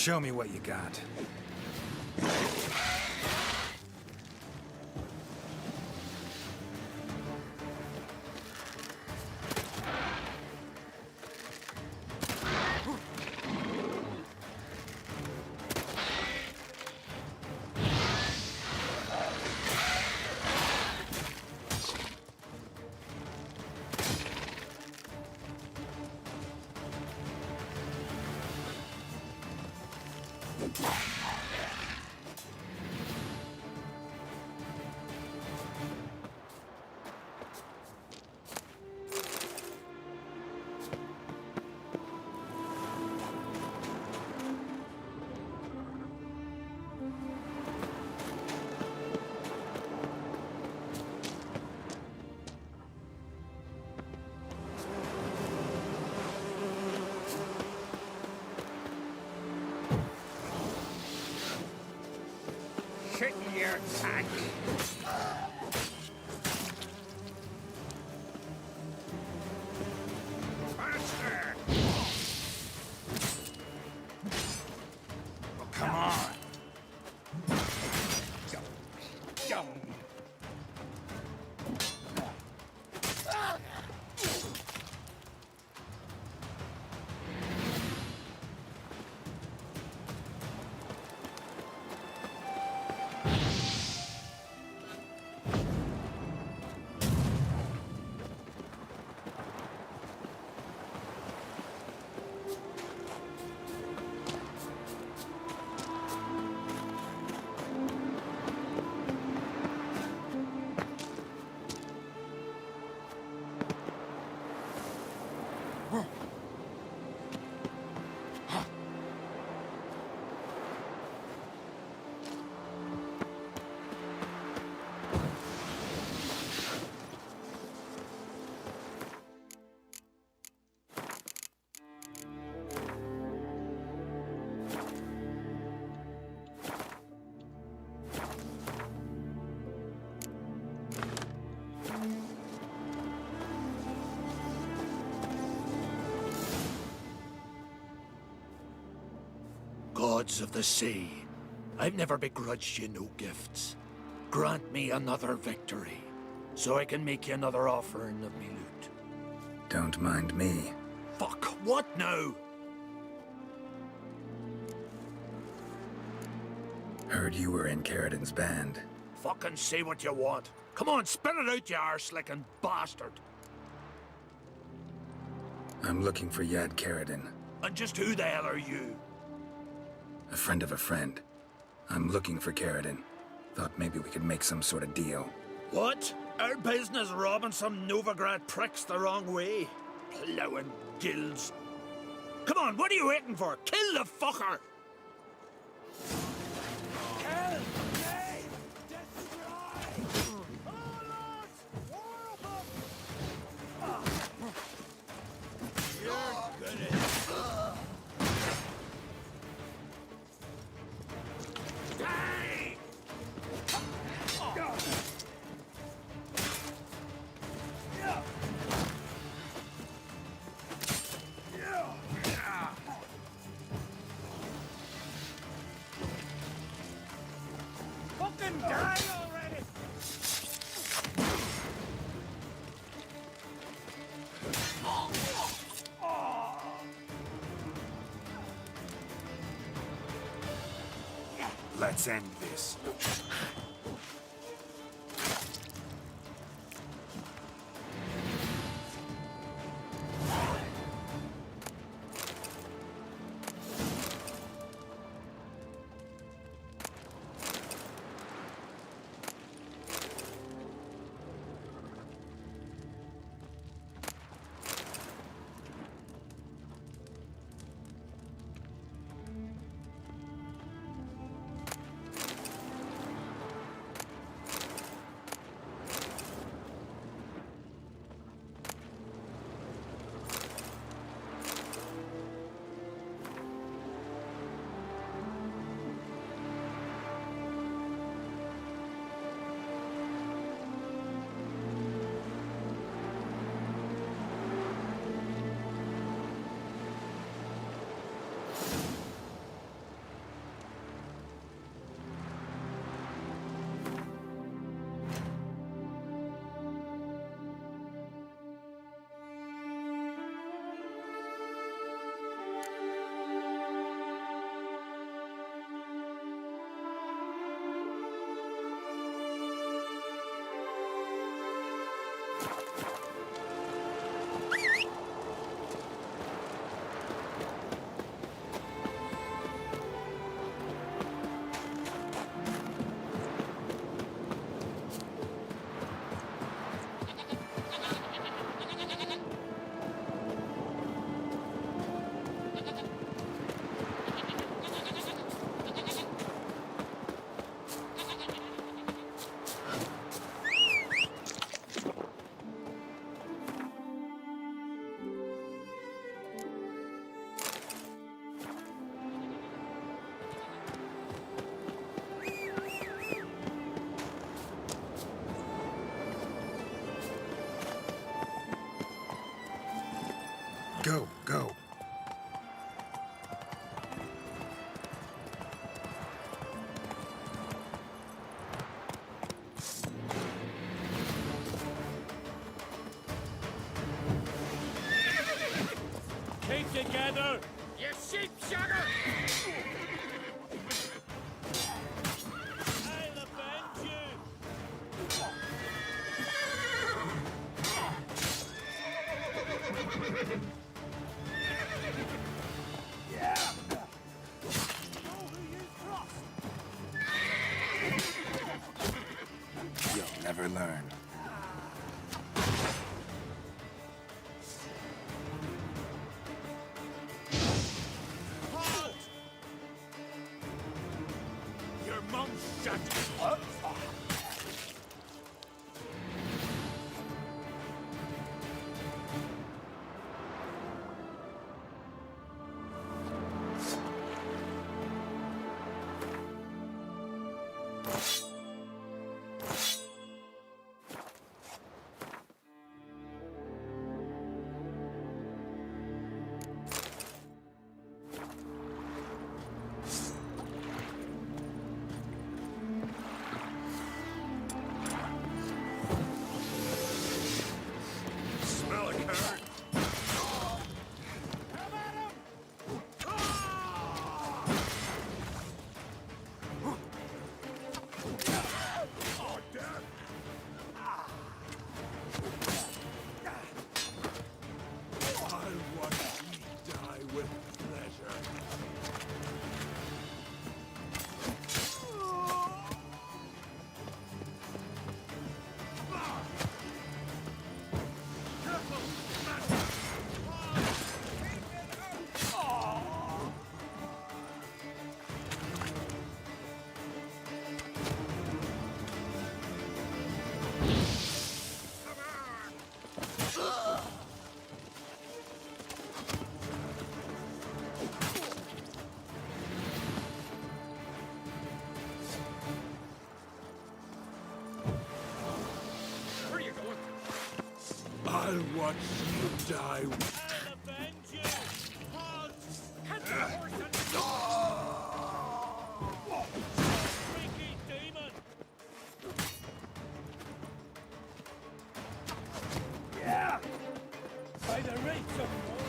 Show me what you got. Shit in your tank. Faster! Oh, come on. Yum. Gods of the sea, I've never begrudged you no gifts. Grant me another victory, so I can make you another offering of me loot. Don't mind me. Fuck, what now? Heard you were in Carradin's band. Fucking say what you want. Come on, spit it out, you arse-licking bastard. I'm looking for Yad Carradin. And just who the hell are you? A friend of a friend. I'm looking for Carradin. Thought maybe we could make some sort of deal. What? Our business robbing some Novigrad pricks the wrong way? Plowing gills. Come on, what are you waiting for? Kill the fucker! Kill! Save! Destroy! Warlords! War above! You're good at it. Hey! Fucking die already! Let's end this. You sheep shagger! I'll avenge you! You'll never learn. Halt! Your mum's shut! Smell a carrot. Come at him! Oh, damn. I watch ye die with pleasure. Where are you going? I'll watch you die. I'll avenge you! Halt! Catch your horse and... Freaky demon! Yeah! By the rates of war!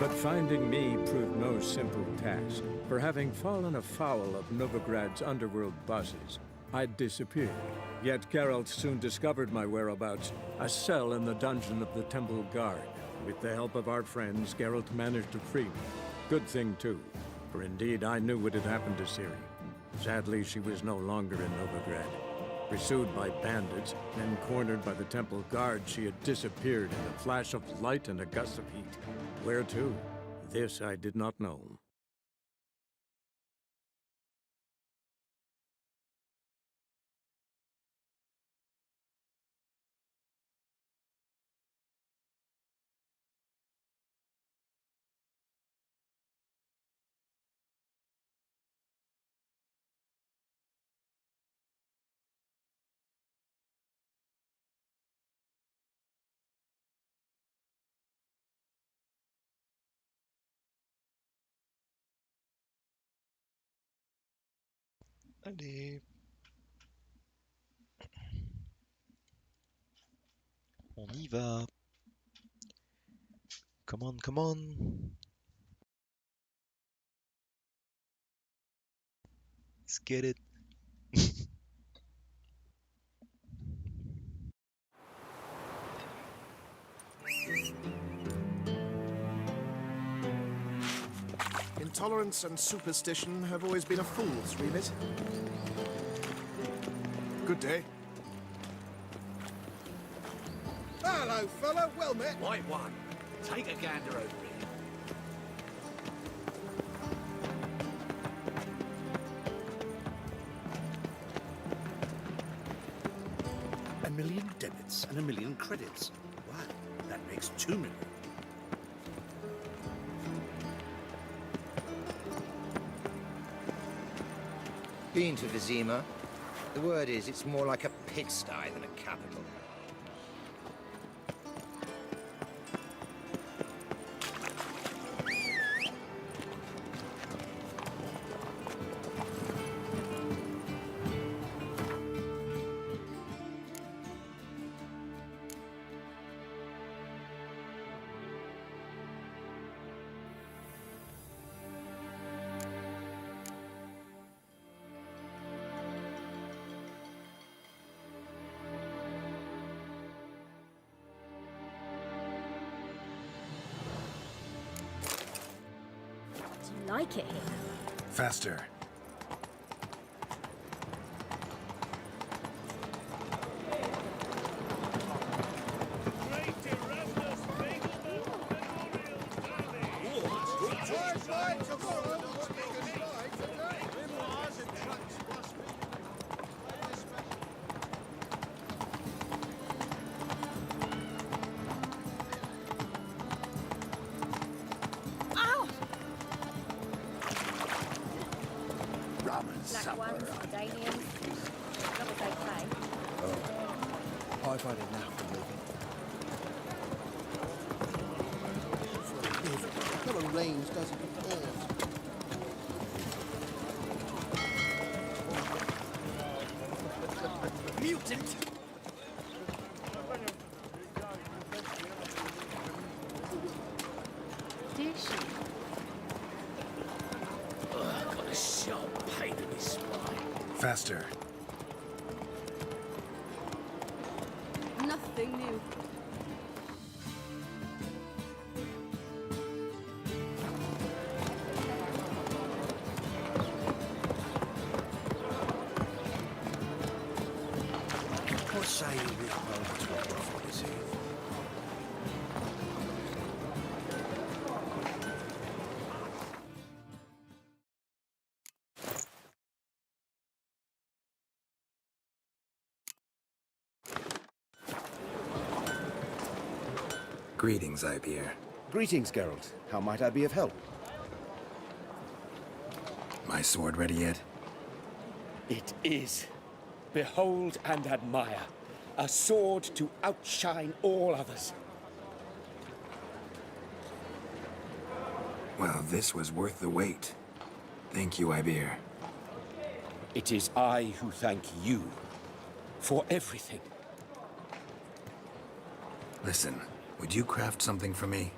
But finding me proved no simple task. For having fallen afoul of Novigrad's underworld bosses, I'd disappeared. Yet Geralt soon discovered my whereabouts, a cell in the dungeon of the Temple Guard. With the help of our friends, Geralt managed to free me. Good thing, too, for indeed I knew what had happened to Ciri. Sadly, she was no longer in Novigrad. Pursued by bandits, then cornered by the Temple Guard, she had disappeared in a flash of light and a gust of heat. Where to? This I did not know. Allez. On y va. Come on, come on. Let's get it. Intolerance and superstition have always been a fool's remit. Good day. Hello, fella. Well met. White one. Take a gander over here. A million debits and a million credits. Wow, that makes 2 million. Been to Vizima. The word is, it's more like a pigsty than a capital. Do you like it here? Faster. Black ones, Danians. That was okay. I've had enough of living. Never rains, does it? It pours. Mutant! Did she? Ugh, got a sharp pain in his spine. Faster. Nothing new. What say you with over to a prophet this eve? Greetings, Ibeer. Greetings, Geralt. How might I be of help? My sword ready yet? It is. Behold and admire. A sword to outshine all others. Well, this was worth the wait. Thank you, Ibeer. It is I who thank you for everything. Listen, would you craft something for me?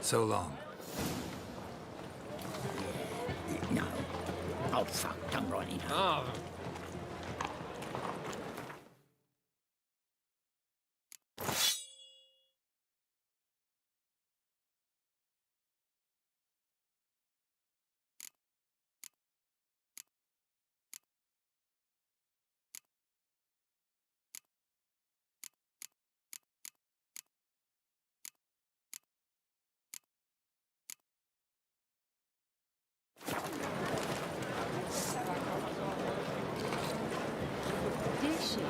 So long. No. Oh, fuck. Don't write it. Ah, Did she?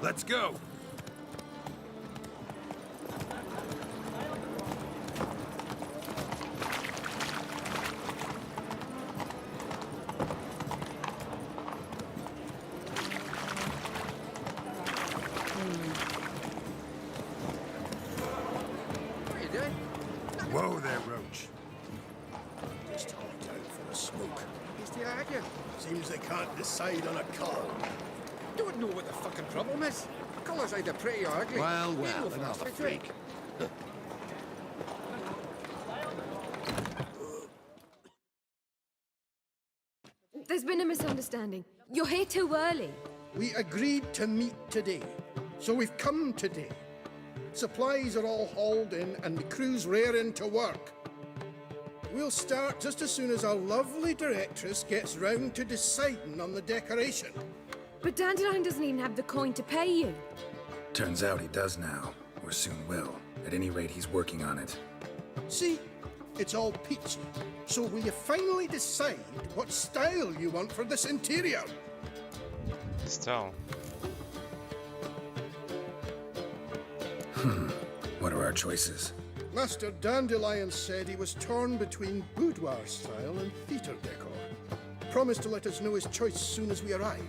Let's go! What are you doing? Whoa there, Roach. Just hopped out for a smoke. He's to argue. Seems they can't decide on a call. Don't know what the fucking problem is. Colour's either pretty or ugly. Well, Ain't no another philosophy to it. freak. There's been a misunderstanding. You're here too early. We agreed to meet today, so we've come today. Supplies are all hauled in and the crew's raring to work. We'll start just as soon as our lovely directress gets round to deciding on the decoration. But Dandelion doesn't even have the coin to pay you. Turns out he does now, or soon will. At any rate, he's working on it. See, it's all peachy. So will you finally decide what style you want for this interior? Style. What are our choices? Master Dandelion said he was torn between boudoir style and theatre decor. Promised to let us know his choice as soon as we arrive.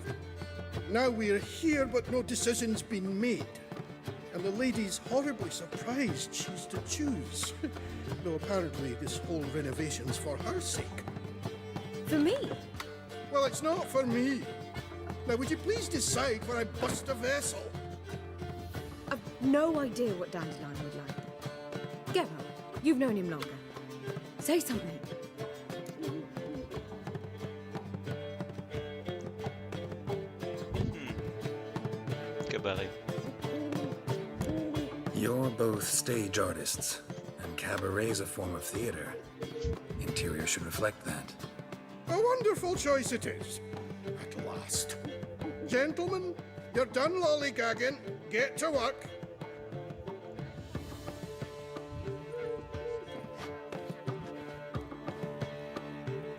Now we're here, but no decision's been made. And the lady's horribly surprised she's to choose. Though apparently this whole renovation's for her sake. For me? Well, it's not for me. Now, would you please decide where I bust a vessel? I've no idea what Dandelion would like. Get on. You've known him longer. Say something. Cabaret. You're both stage artists, and cabaret's a form of theater. Interior should reflect that. A wonderful choice it is. At last. Gentlemen, you're done lollygagging. Get to work.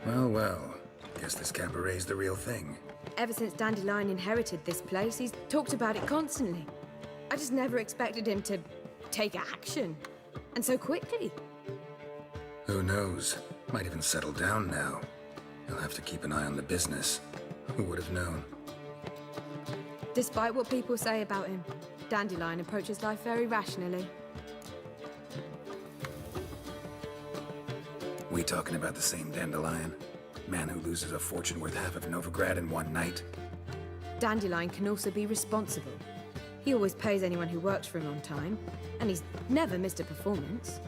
Well, well. Guess this cabaret's the real thing. Ever since Dandelion inherited this place, he's talked about it constantly. I just never expected him to take action. And so quickly. Who knows? Might even settle down now. You'll have to keep an eye on the business. Who would have known? Despite what people say about him, Dandelion approaches life very rationally. We talking about the same Dandelion? Man who loses a fortune worth half of Novigrad in one night? Dandelion can also be responsible. He always pays anyone who works for him on time, and he's never missed a performance.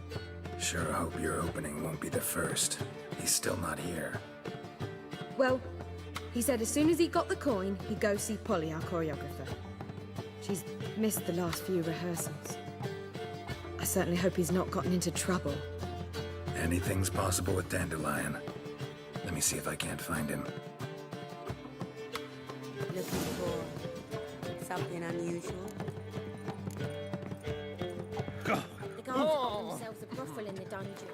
Sure hope your opening won't be the first. He's still not here. Well, he said as soon as he got the coin, he'd go see Polly, our choreographer. She's missed the last few rehearsals. I certainly hope he's not gotten into trouble. Anything's possible with Dandelion. Let me see if I can't find him. Looking for something unusual? The guards got themselves a brothel in the dungeon.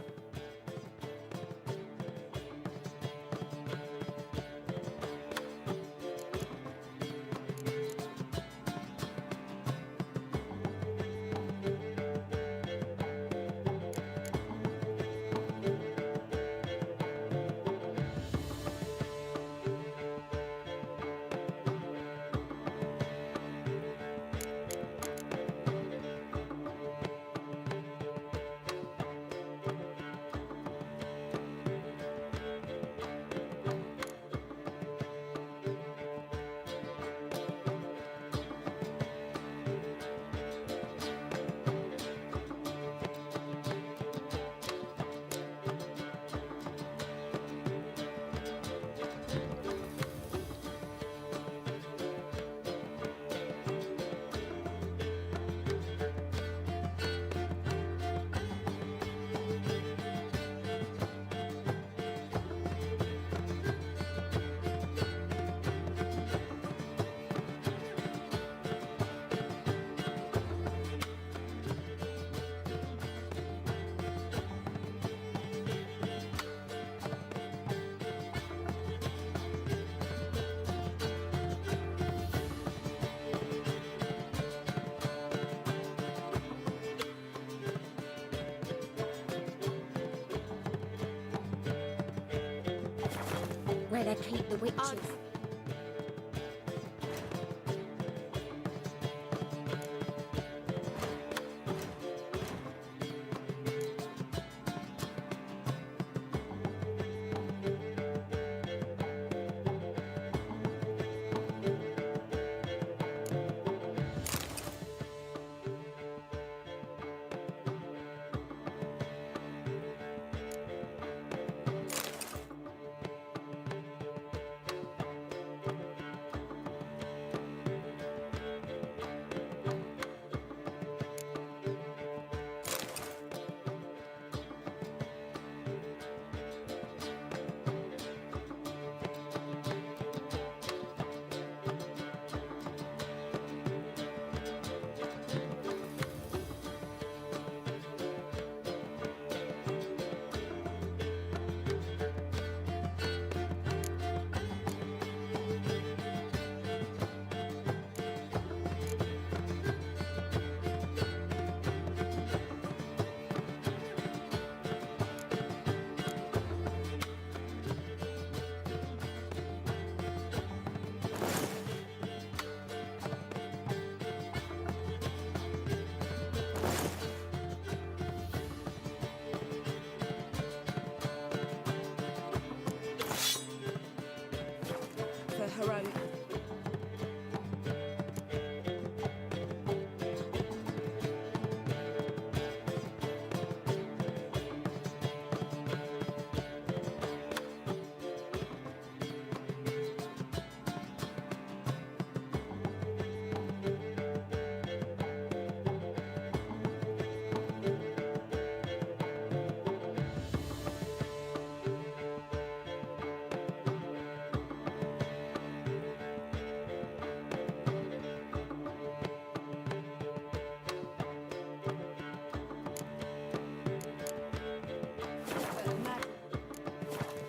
where they keep the witches. For her own.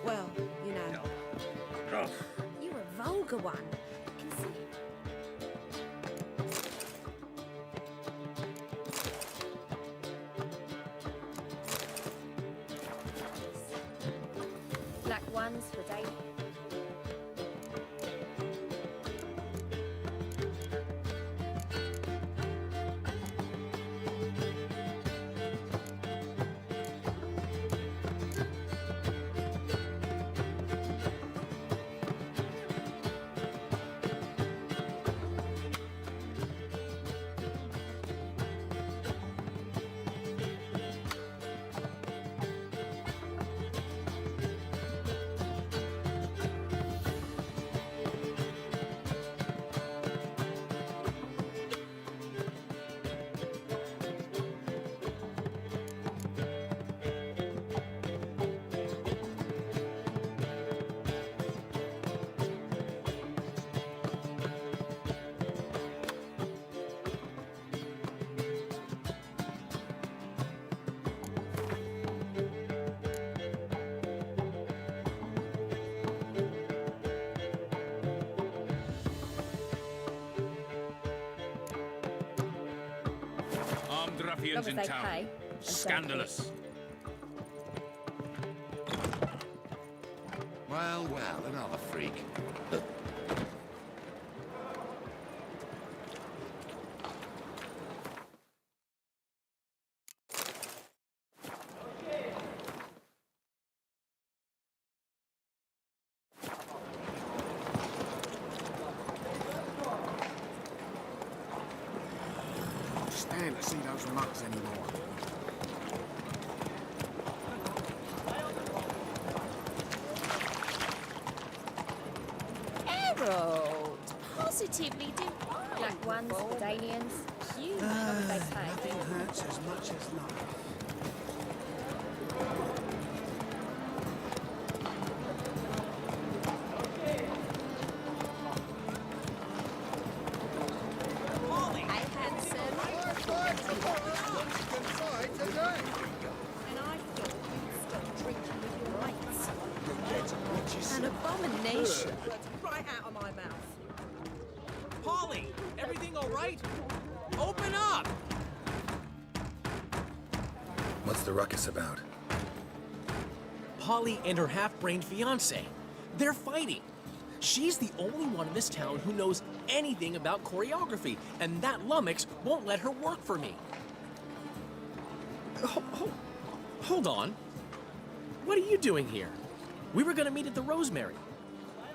Well, you know. You're a vulgar one. I can see. Black ones for dating. Armed ruffians in town. Scandalous. Well, well, another freak. Stand to see those mugs anymore. Harold! Positively do I. Black ones for Danians. You know they pay. Nothing hurts as much as love. An abomination. Right out of my mouth. Polly, everything all right? Open up! What's the ruckus about? Polly and her half-brained fiancé. They're fighting. She's the only one in this town who knows anything about choreography, and that lummox won't let her work for me. Hold on. What are you doing here? We were gonna meet at the Rosemary.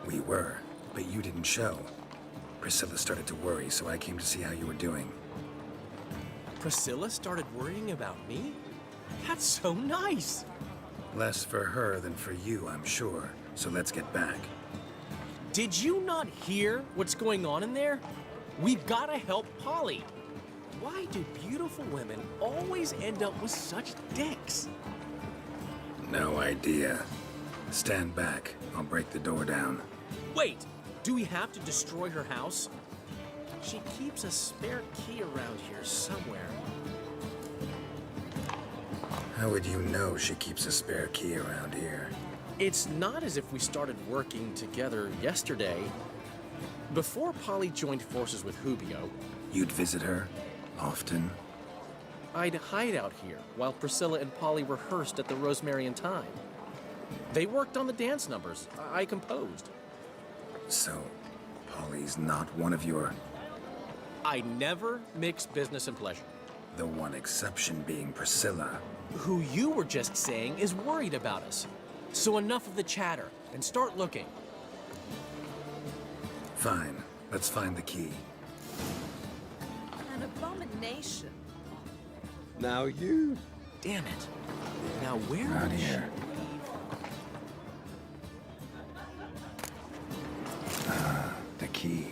We were, but you didn't show. Priscilla started to worry, so I came to see how you were doing. Priscilla started worrying about me? That's so nice. Less for her than for you, I'm sure. So let's get back. Did you not hear what's going on in there? We've gotta help Polly. Why do beautiful women always end up with such dicks? No idea. Stand back. I'll break the door down. Wait, do we have to destroy her house? She keeps a spare key around here somewhere. How would you know she keeps a spare key around here? It's not as if we started working together yesterday. Before Polly joined forces with Hubio, You'd visit her? Often? I'd hide out here while Priscilla and Polly rehearsed at the Rosemary and Thyme. They worked on the dance numbers I composed. So, Polly's not one of your... I never mix business and pleasure. The one exception being Priscilla. Who you were just saying is worried about us. So enough of the chatter, and start looking. Fine. Let's find the key. An abomination. Now you... Damn it. Now where Around is here. The key.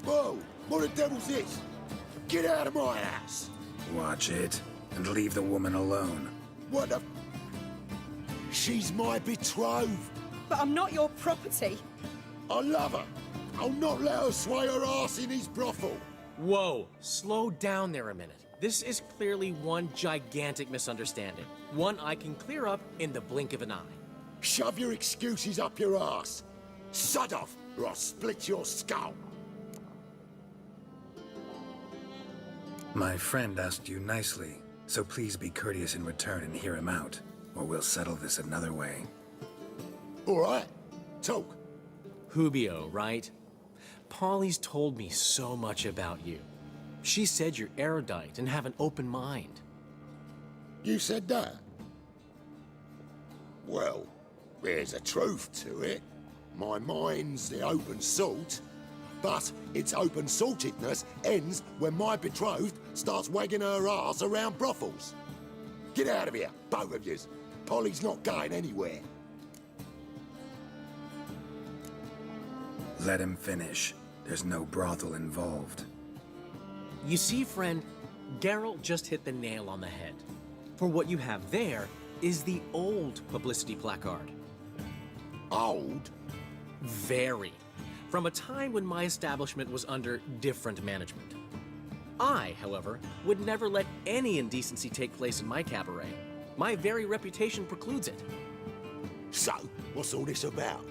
Whoa! What the devil's this? Get out of my house! Watch it, and leave the woman alone. What the... She's my betrothed. But I'm not your property. I love her. I'll not let her sway her ass in his brothel. Whoa, slow down there a minute. This is clearly one gigantic misunderstanding. One I can clear up in the blink of an eye. Shove your excuses up your ass. Sod off, or I'll split your skull. My friend asked you nicely, so please be courteous in return and hear him out, or we'll settle this another way. All right, talk. Hubio, right? Polly's told me so much about you. She said you're erudite and have an open mind. You said that? Well, there's a truth to it. My mind's the open salt, but its open saltedness ends when my betrothed starts wagging her ass around brothels. Get out of here, both of yous. Polly's not going anywhere. Let him finish. There's no brothel involved. You see, friend, Geralt just hit the nail on the head. For what you have there is the old publicity placard. Old? Very. From a time when my establishment was under different management. I, however, would never let any indecency take place in my cabaret. My very reputation precludes it. So, what's all this about?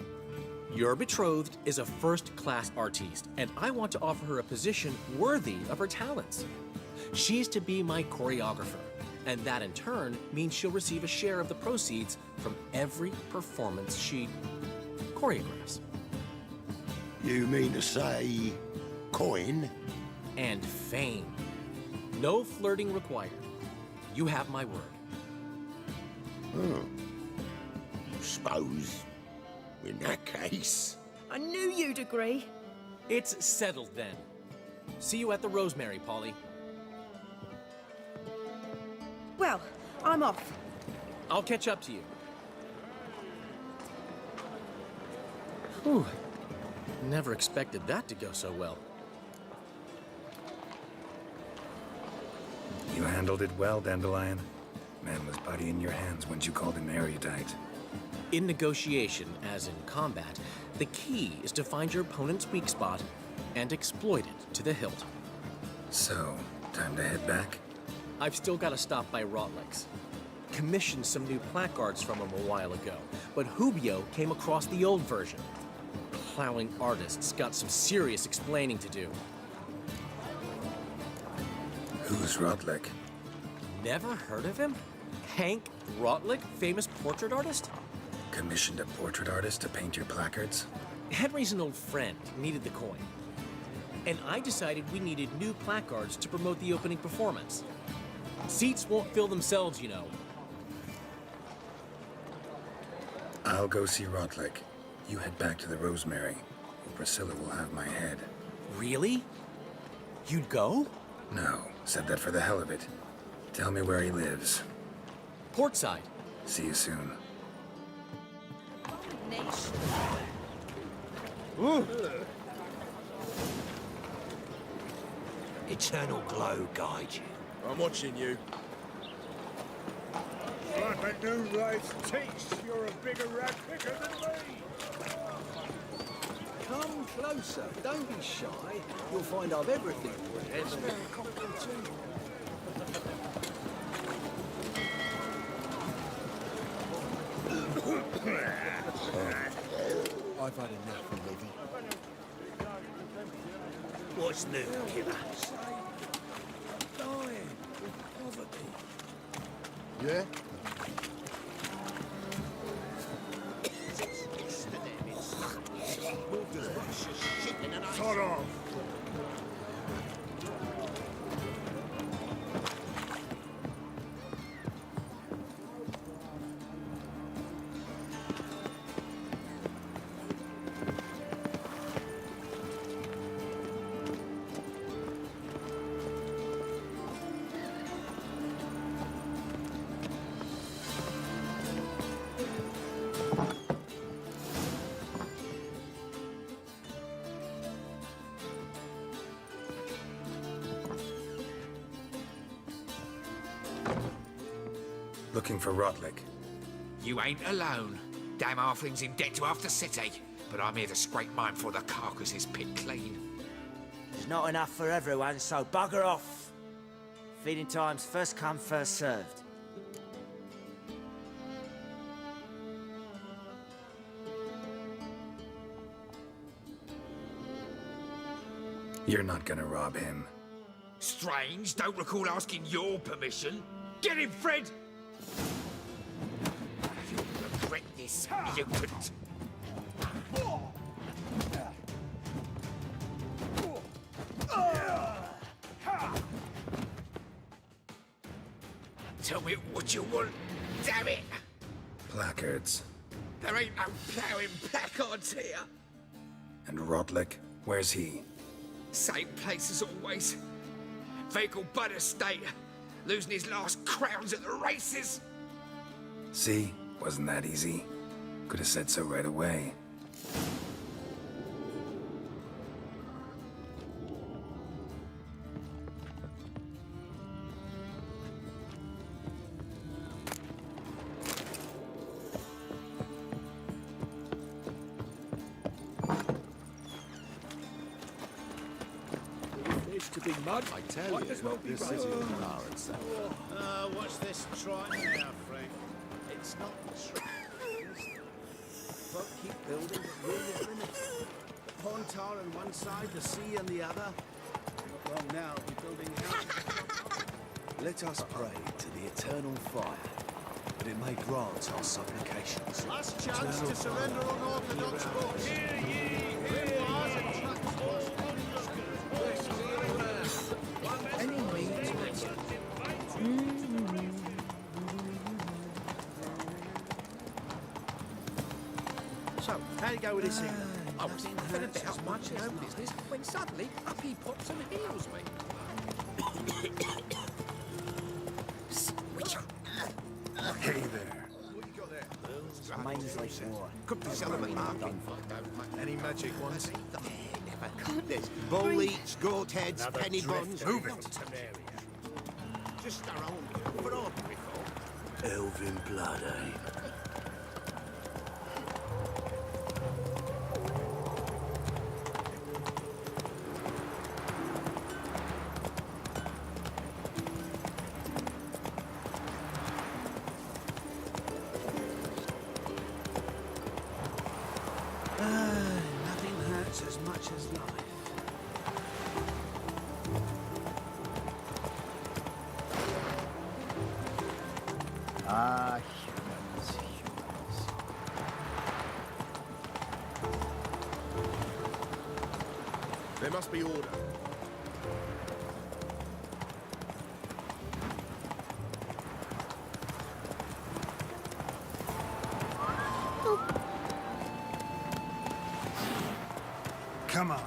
Your betrothed is a first-class artiste, and I want to offer her a position worthy of her talents. She's to be my choreographer, and that in turn means she'll receive a share of the proceeds from every performance she choreographs. You mean to say... coin? And fame. No flirting required. You have my word. Suppose... in that case... I knew you'd agree. It's settled then. See you at the Rosemary, Polly. Well, I'm off. I'll catch up to you. Whew. Never expected that to go so well. You handled it well, Dandelion. Man was body in your hands once you called him erudite. In negotiation, as in combat, the key is to find your opponent's weak spot and exploit it to the hilt. So, time to head back? I've still got to stop by Rotlex. Commissioned some new placards from him a while ago, but Hubio came across the old version. plowing artist's got some serious explaining to do. Who's Rotlick? Never heard of him? Hank Rotlick, famous portrait artist? Commissioned a portrait artist to paint your placards? Henry's an old friend, needed the coin. And I decided we needed new placards to promote the opening performance. Seats won't fill themselves, you know. I'll go see Rotlick. You head back to the Rosemary. Priscilla will have my head. Really? You'd go? No, said that for the hell of it. Tell me where he lives. Portside. See you soon. Eternal glow guide you. I'm watching you. Like a new rice teeth, you're a bigger rat picker than me. Come closer, don't be shy. You'll find I've everything for it. I've had enough already. What's new, Killah? Dying with poverty. Yeah? Sod off. Looking for Rotlick. You ain't alone. Damn halfling's in debt to half the city. But I'm here to scrape mine for the carcass's pit clean. There's not enough for everyone, so bugger off. Feeding time's first come, first served. You're not gonna rob him. Strange, don't recall asking your permission. Get him, Fred! You'll regret this, mutant. Tell me what you want, damn it! Placards. There ain't no ploughing placards here. And Rotlick, where's he? Same place as always. Vehicle Bud Estate. Losing his last crowns at the races. See? Wasn't that easy? Could have said so right away. To be mud, I tell you, as well this city will power itself. What's this trot now, Frank? It's not the trot. Folk keep building, but room is limited. Pond tar on one side, the sea on the other. Not long now, we'll be building houses. Let us pray to the eternal fire, that it may grant our supplications. Last chance to surrender unorthodox books. Hear ye, hear ye. Any means So, how you go with this thing? I was nothing about much my own business when suddenly up he pops and heals me. Hey there. What you got there? Mainsley war. Could be selling at market. Any magic ones? There's bull eats, goat heads, penny buns. Move it. Just our own, for ordinary folk. elven blood, eh? Nothing must be order. Come on.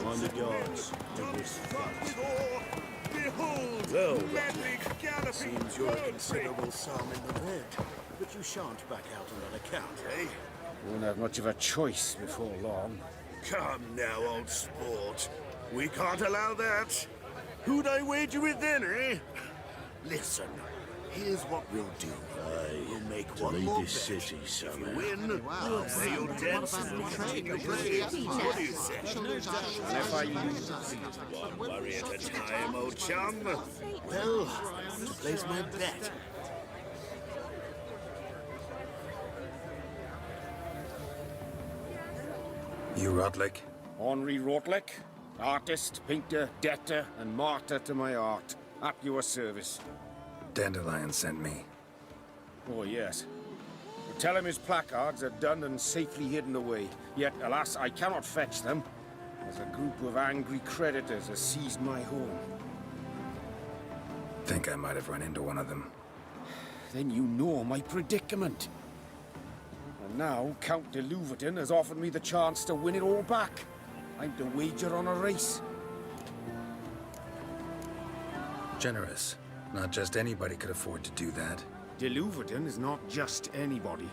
On the doors of this fight. Behold, Well, madly galloping seems you're a bird considerable sum in the red, but you shan't back out on that account, eh? Won't have much of a choice before long. Come now, old sport. We can't allow that. Who'd I wager with then, eh? Listen, here's what we'll do. We'll make one more bet. City, If you win, we'll pay your debts and we'll take a break. What do you say? And if I lose, One worry at a time, old chum. Well, to place my bet. You Rotlick? Henri Rotlick, artist, painter, debtor, and martyr to my art. At your service. Dandelion sent me. Oh, yes. Tell him his placards are done and safely hidden away. Yet, alas, I cannot fetch them, as a group of angry creditors has seized my home. Think I might have run into one of them. Then you know my predicament. And now, Count de Louverton has offered me the chance to win it all back. I'm to wager on a race. Generous. Not just anybody could afford to do that. De Louverton is not just anybody.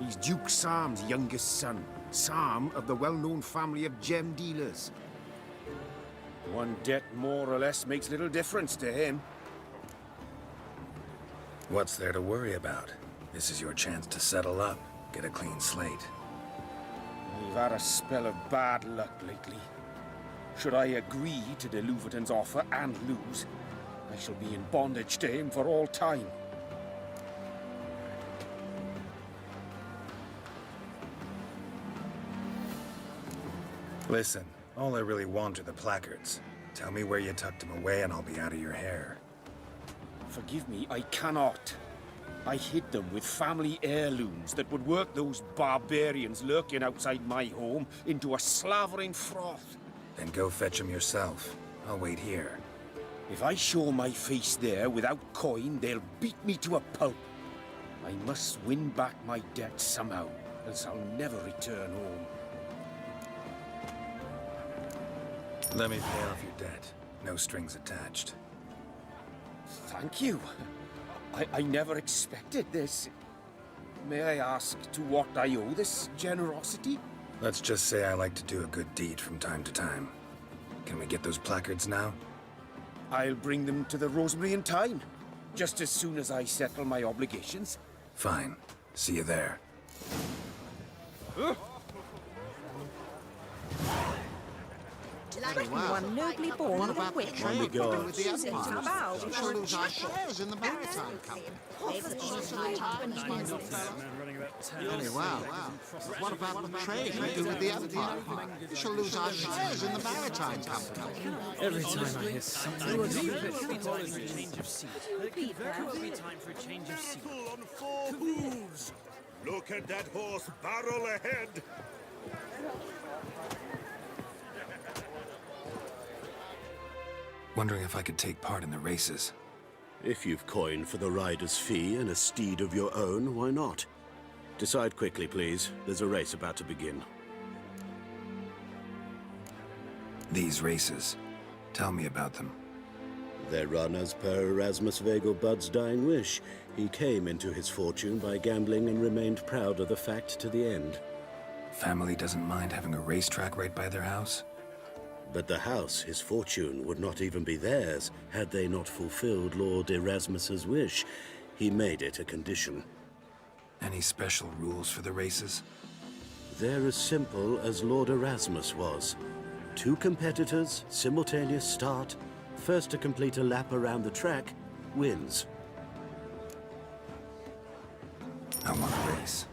He's Duke Sam's youngest son. Sam of the well-known family of gem dealers. One debt more or less makes little difference to him. What's there to worry about? This is your chance to settle up, get a clean slate. We've had a spell of bad luck lately. Should I agree to de Louverton's offer and lose, I shall be in bondage to him for all time. Listen, all I really want are the placards. Tell me where you tucked them away and I'll be out of your hair. Forgive me, I cannot. I hid them with family heirlooms that would work those barbarians lurking outside my home into a slavering froth. Then go fetch them yourself. I'll wait here. If I show my face there without coin, they'll beat me to a pulp. I must win back my debt somehow, else I'll never return home. Let me pay off your debt. No strings attached. Thank you. I never expected this. May I ask to what I owe this generosity? Let's just say I like to do a good deed from time to time. Can we get those placards now? I'll bring them to the Rosemary in time, just as soon as I settle my obligations. Fine. See you there. One nobly born of a witch. On the guard. Choosing to bow We shall lose our shares in the maritime company. Very well. What about the trade we do with the Empire? We shall lose our shares in the maritime company. Every time I hear something, Battle on four hooves. Look at that horse barrel ahead. Wondering if I could take part in the races. If you've coin for the rider's fee and a steed of your own, why not? Decide quickly, please. There's a race about to begin. These races. Tell me about them. They run as per Erasmus Vegelbud's dying wish. He came into his fortune by gambling and remained proud of the fact to the end. Family doesn't mind having a racetrack right by their house? But the house, his fortune, would not even be theirs had they not fulfilled Lord Erasmus's wish. He made it a condition. Any special rules for the races? They're as simple as Lord Erasmus was. 2 competitors, simultaneous start. First to complete a lap around the track wins. I want a race.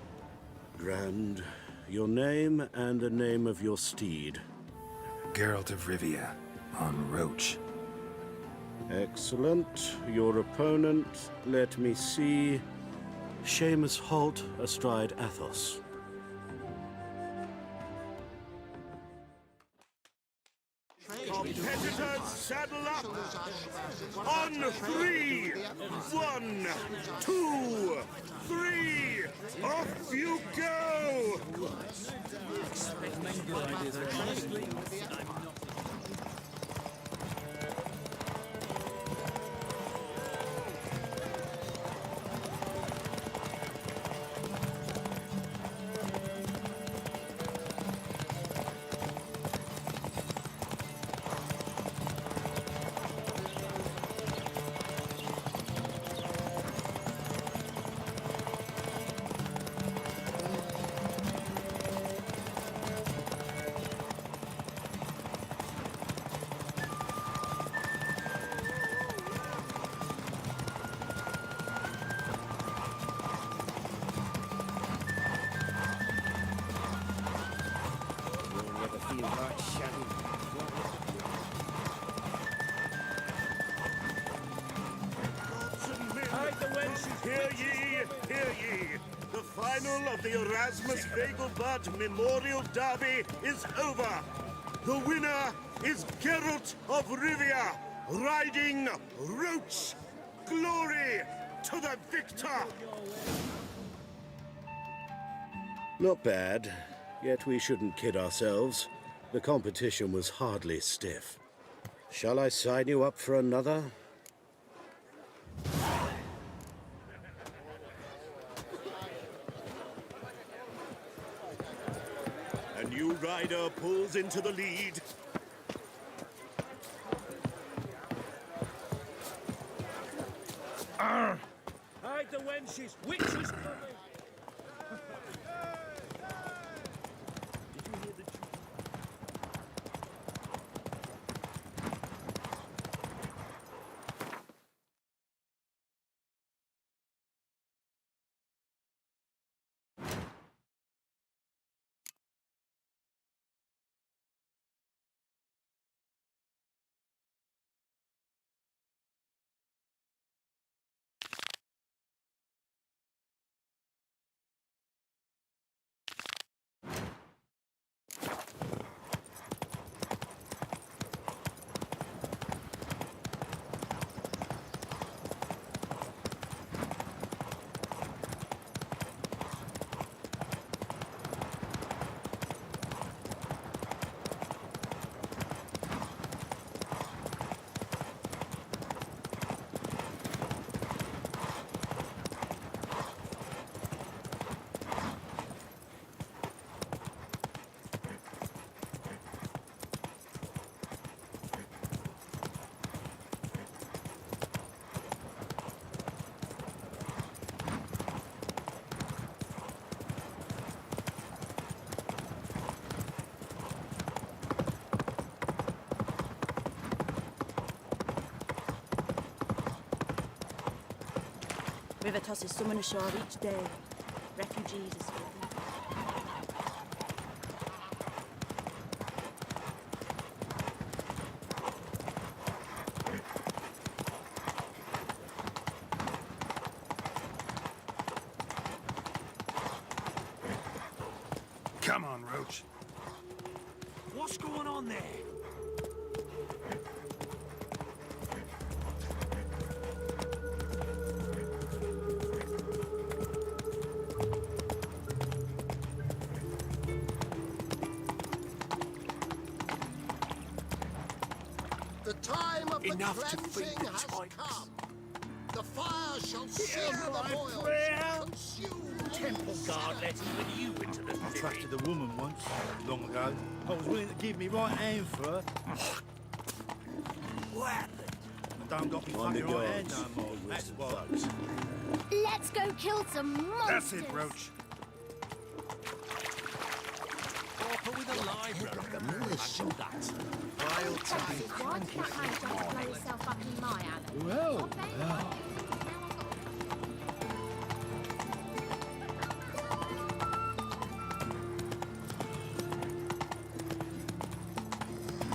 Grand. Your name and the name of your steed. Geralt of Rivia, on Roach. Excellent. Your opponent, let me see. Seamus Holt astride Athos. Competitors, saddle up! On 3! 1, 2, 3! Off you go! Hear ye, hear ye! The final of the Erasmus Vegelbud Memorial Derby is over! The winner is Geralt of Rivia, riding Roach! Glory to the victor! Not bad, yet we shouldn't kid ourselves. The competition was hardly stiff. Shall I sign you up for another? A new rider pulls into the lead. Hide the wenches! Witches coming! River tosses summon ashore each day. Refugees escaping. Come on, Roach. What's going on there? The time of Enough the to feed cleansing the has types. come. The fire shall Hear simmer my the boils, prayer. consume Temple guard let even you into the I city. trusted a woman once, long ago. I was willing to give me right hand for her. What happened? I don't got me On the fucking right hand guards. no more. That's why. Let's go kill some monsters. That's it, Roach. Proper with a library. Like a militia. I'll take Why did that man try to blow himself up in my alley? Well,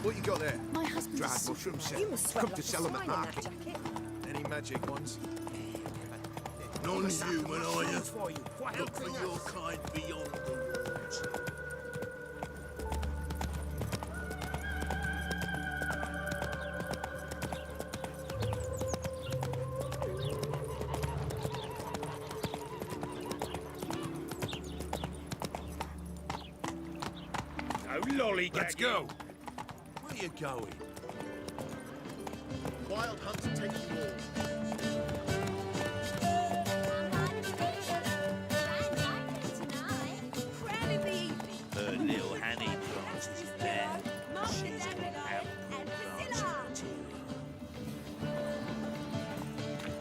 What you got there? My husband's Dried a mushroom superman. You must set. sweat Cooked like to a sell 'em at swine in that market. jacket. Any magic ones? Non-human, are you? For you. What Look for your kind beyond the walls. No lollygagging. Let's go. Where are you going? Wild hunt takes you all. Her little honey branches is there. She's out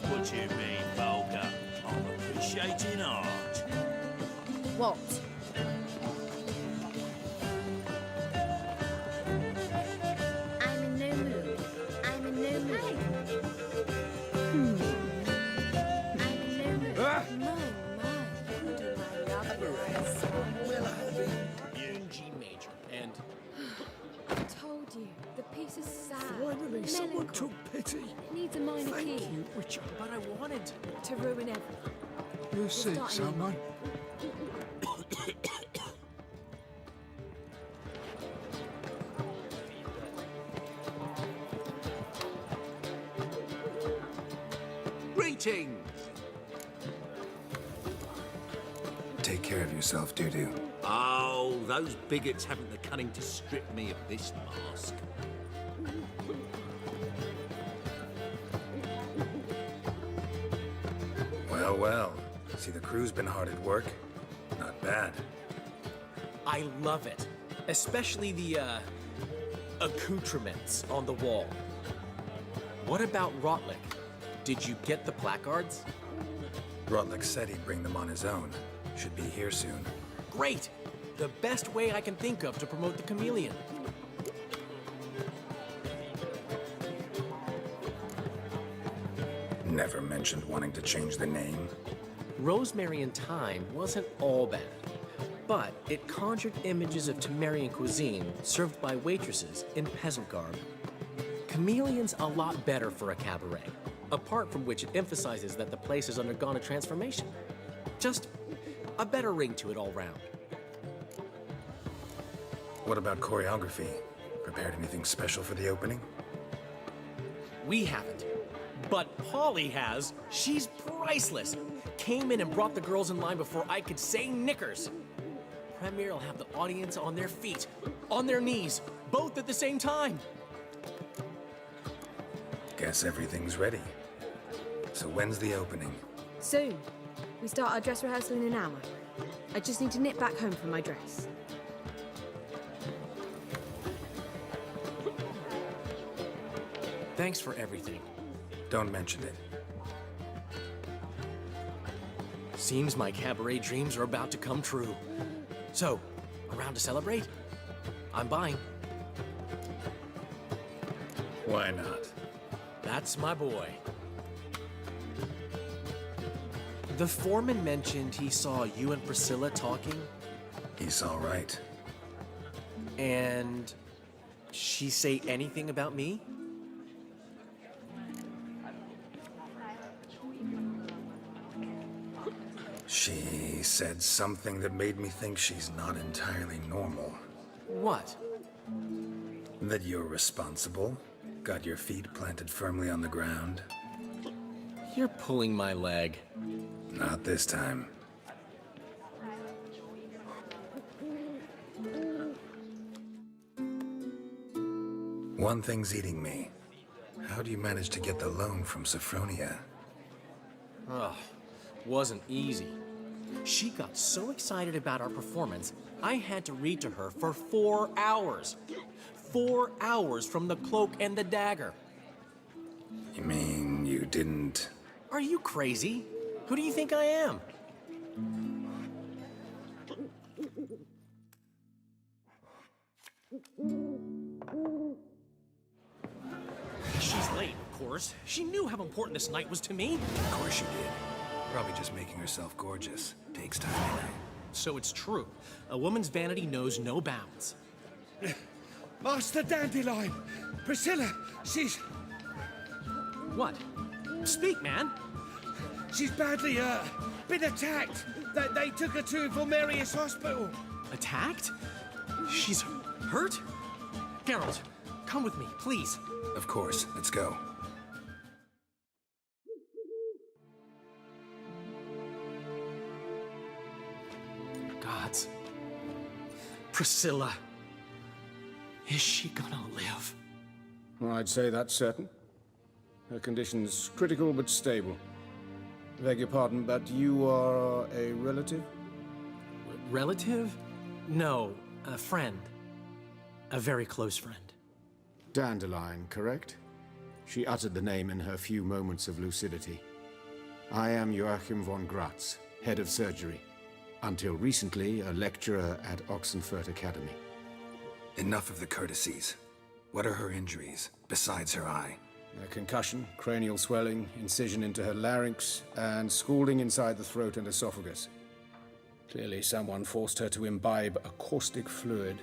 What you mean, vulgar? I'm appreciating art. What? I'm in no mood. I'm in no mood. I'm in no mood. In G major. And I told you, the piece is sad. finally someone melancholy. took pity. It needs a minor Thank key you, Witcher. but I wanted to ruin everything. You see starting someone? Greetings! Take care of yourself, Doo-Doo. Oh, those bigots haven't the cunning to strip me of this mask. Well, well. See, the crew's been hard at work. Not bad. I love it. Especially the, accoutrements on the wall. What about Rotlick? Did you get the placards? Rotlick said he'd bring them on his own. Should be here soon. Great! The best way I can think of to promote the chameleon. Never mentioned wanting to change the name. Rosemary in Time wasn't all bad, but it conjured images of Temerian cuisine served by waitresses in peasant garb. Chameleon's a lot better for a cabaret, apart from which it emphasizes that the place has undergone a transformation. Just a better ring to it all round. What about choreography? Prepared anything special for the opening? We haven't. But Polly has. She's priceless. Came in and brought the girls in line before I could say knickers. Premier will have the audience on their feet, on their knees, both at the same time. Guess everything's ready. So when's the opening? Soon. We start our dress rehearsal in an hour. I just need to nip back home for my dress. Thanks for everything. Don't mention it. Seems my cabaret dreams are about to come true. So, around to celebrate? I'm buying. Why not? That's my boy. The foreman mentioned he saw you and Priscilla talking. He's all right. And she say anything about me? She said something that made me think she's not entirely normal. What? That you're responsible, got your feet planted firmly on the ground. You're pulling my leg. Not this time. One thing's eating me. How do you manage to get the loan from Sophronia? Ugh, wasn't easy. She got so excited about our performance, I had to read to her for 4 hours. 4 hours from the Cloak and the Dagger. You mean you didn't... Are you crazy? Who do you think I am? She's late, of course. She knew how important this night was to me. Of course she did. Probably just making herself gorgeous. Takes time, you know. So it's true. A woman's vanity knows no bounds. Master Dandelion! Priscilla, she's... What? Speak, man! She's badly, been attacked. They took her to Vulmerius Hospital. Attacked? She's hurt? Geralt, come with me, please. Of course. Let's go. Gods. Priscilla. Is she gonna live? I'd say that's certain. Her condition's critical but stable. Beg your pardon, but you are a relative? Relative? No, a friend. A very close friend. Dandelion, correct? She uttered the name in her few moments of lucidity. I am Joachim von Gratz, head of surgery. Until recently, a lecturer at Oxenfurt Academy. Enough of the courtesies. What are her injuries, besides her eye? A concussion, cranial swelling, incision into her larynx, and scalding inside the throat and esophagus. Clearly someone forced her to imbibe a caustic fluid.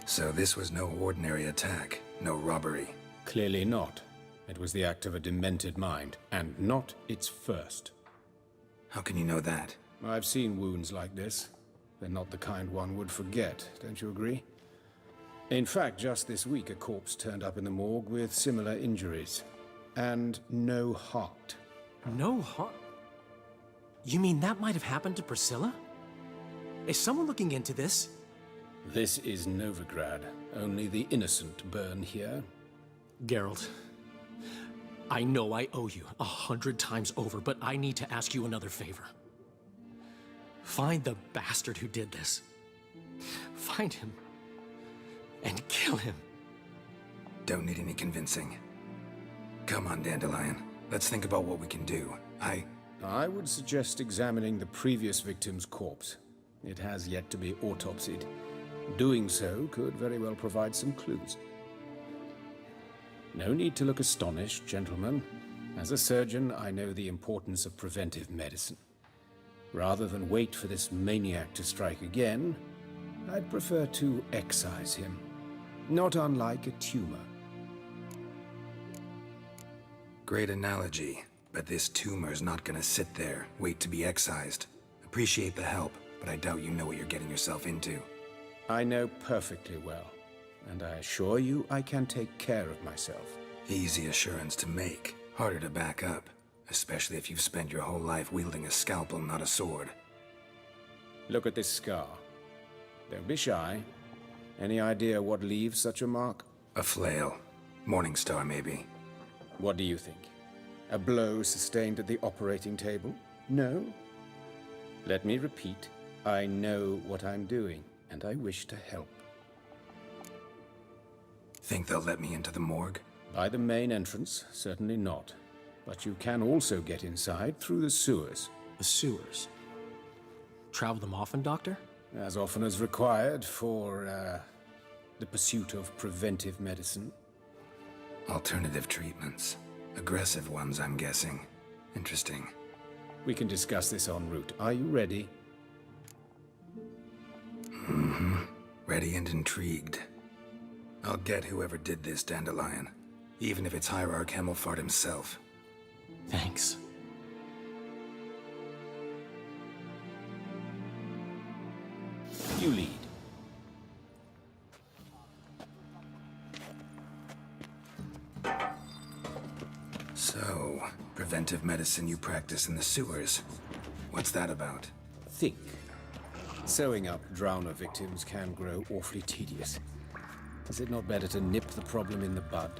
So this was no ordinary attack, no robbery. Clearly not. It was the act of a demented mind, and not its first. How can you know that? I've seen wounds like this. They're not the kind one would forget, don't you agree? In fact, just this week, a corpse turned up in the morgue with similar injuries. And no heart. No heart? You mean that might have happened to Priscilla? Is someone looking into this? This is Novigrad. Only the innocent burn here. Geralt, I know I owe you 100 times over, but I need to ask you another favor. Find the bastard who did this. Find him. And kill him. Don't need any convincing. Come on, Dandelion. Let's think about what we can do. I would suggest examining the previous victim's corpse. It has yet to be autopsied. Doing so could very well provide some clues. No need to look astonished, gentlemen. As a surgeon, I know the importance of preventive medicine. Rather than wait for this maniac to strike again, I'd prefer to excise him. Not unlike a tumor. Great analogy, but this tumor's not gonna sit there, wait to be excised. Appreciate the help, but I doubt you know what you're getting yourself into. I know perfectly well, and I assure you I can take care of myself. Easy assurance to make, harder to back up, especially if you've spent your whole life wielding a scalpel, not a sword. Look at this scar. Don't be shy. Any idea what leaves such a mark? A flail. Morningstar, maybe. What do you think? A blow sustained at the operating table? No? Let me repeat. I know what I'm doing, and I wish to help. Think they'll let me into the morgue? By the main entrance, certainly not. But you can also get inside through the sewers. The sewers? Travel them often, Doctor? As often as required for, the pursuit of preventive medicine. Alternative treatments. Aggressive ones, I'm guessing. Interesting. We can discuss this en route. Are you ready? Mm-hmm. Ready and intrigued. I'll get whoever did this, Dandelion. Even if it's Hierarch Hemmelfart himself. Thanks. You lead. So, preventive medicine you practice in the sewers. What's that about? Think. Sewing up drowner victims can grow awfully tedious. Is it not better to nip the problem in the bud?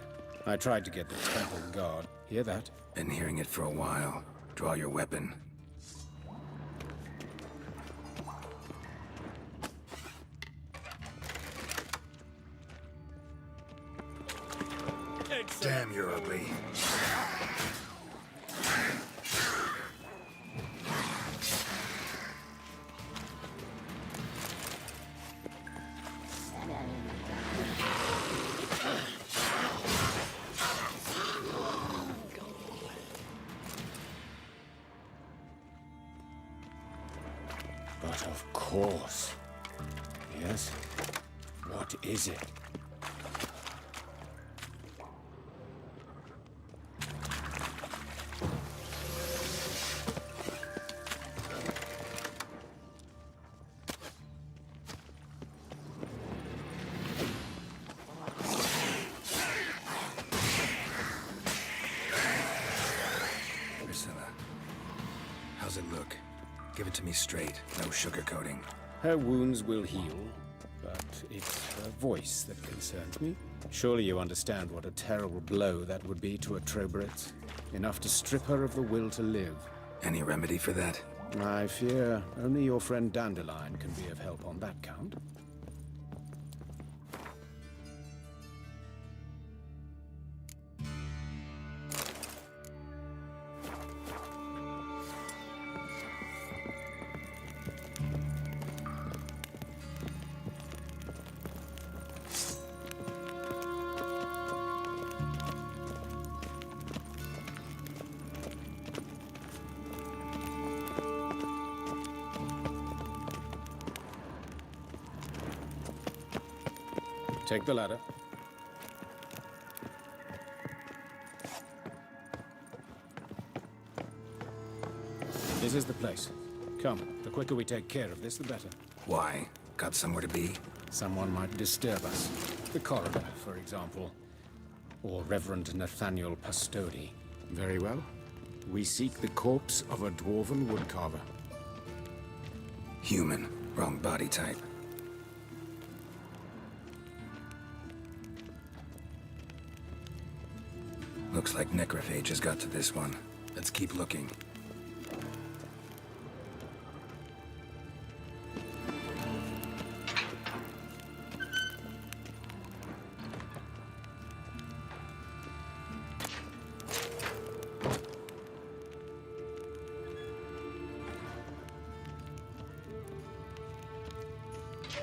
I tried to get the temple guard. Hear that? Been hearing it for a while. Draw your weapon. Damn, you're ugly. But of course. Yes? What is it? How's it look? Give it to me straight, no sugarcoating. Her wounds will heal, but it's her voice that concerns me. Surely you understand what a terrible blow that would be to a Trobritz. Enough to strip her of the will to live. Any remedy for that? I fear only your friend Dandelion can be of help on that count. Take the ladder. This is the place. Come, the quicker we take care of this, the better. Why? Got somewhere to be? Someone might disturb us. The coroner, for example. Or Reverend Nathaniel Pastodi. Very well. We seek the corpse of a dwarven woodcarver. Human. Wrong body type. Looks like necrophages got to this one. Let's keep looking.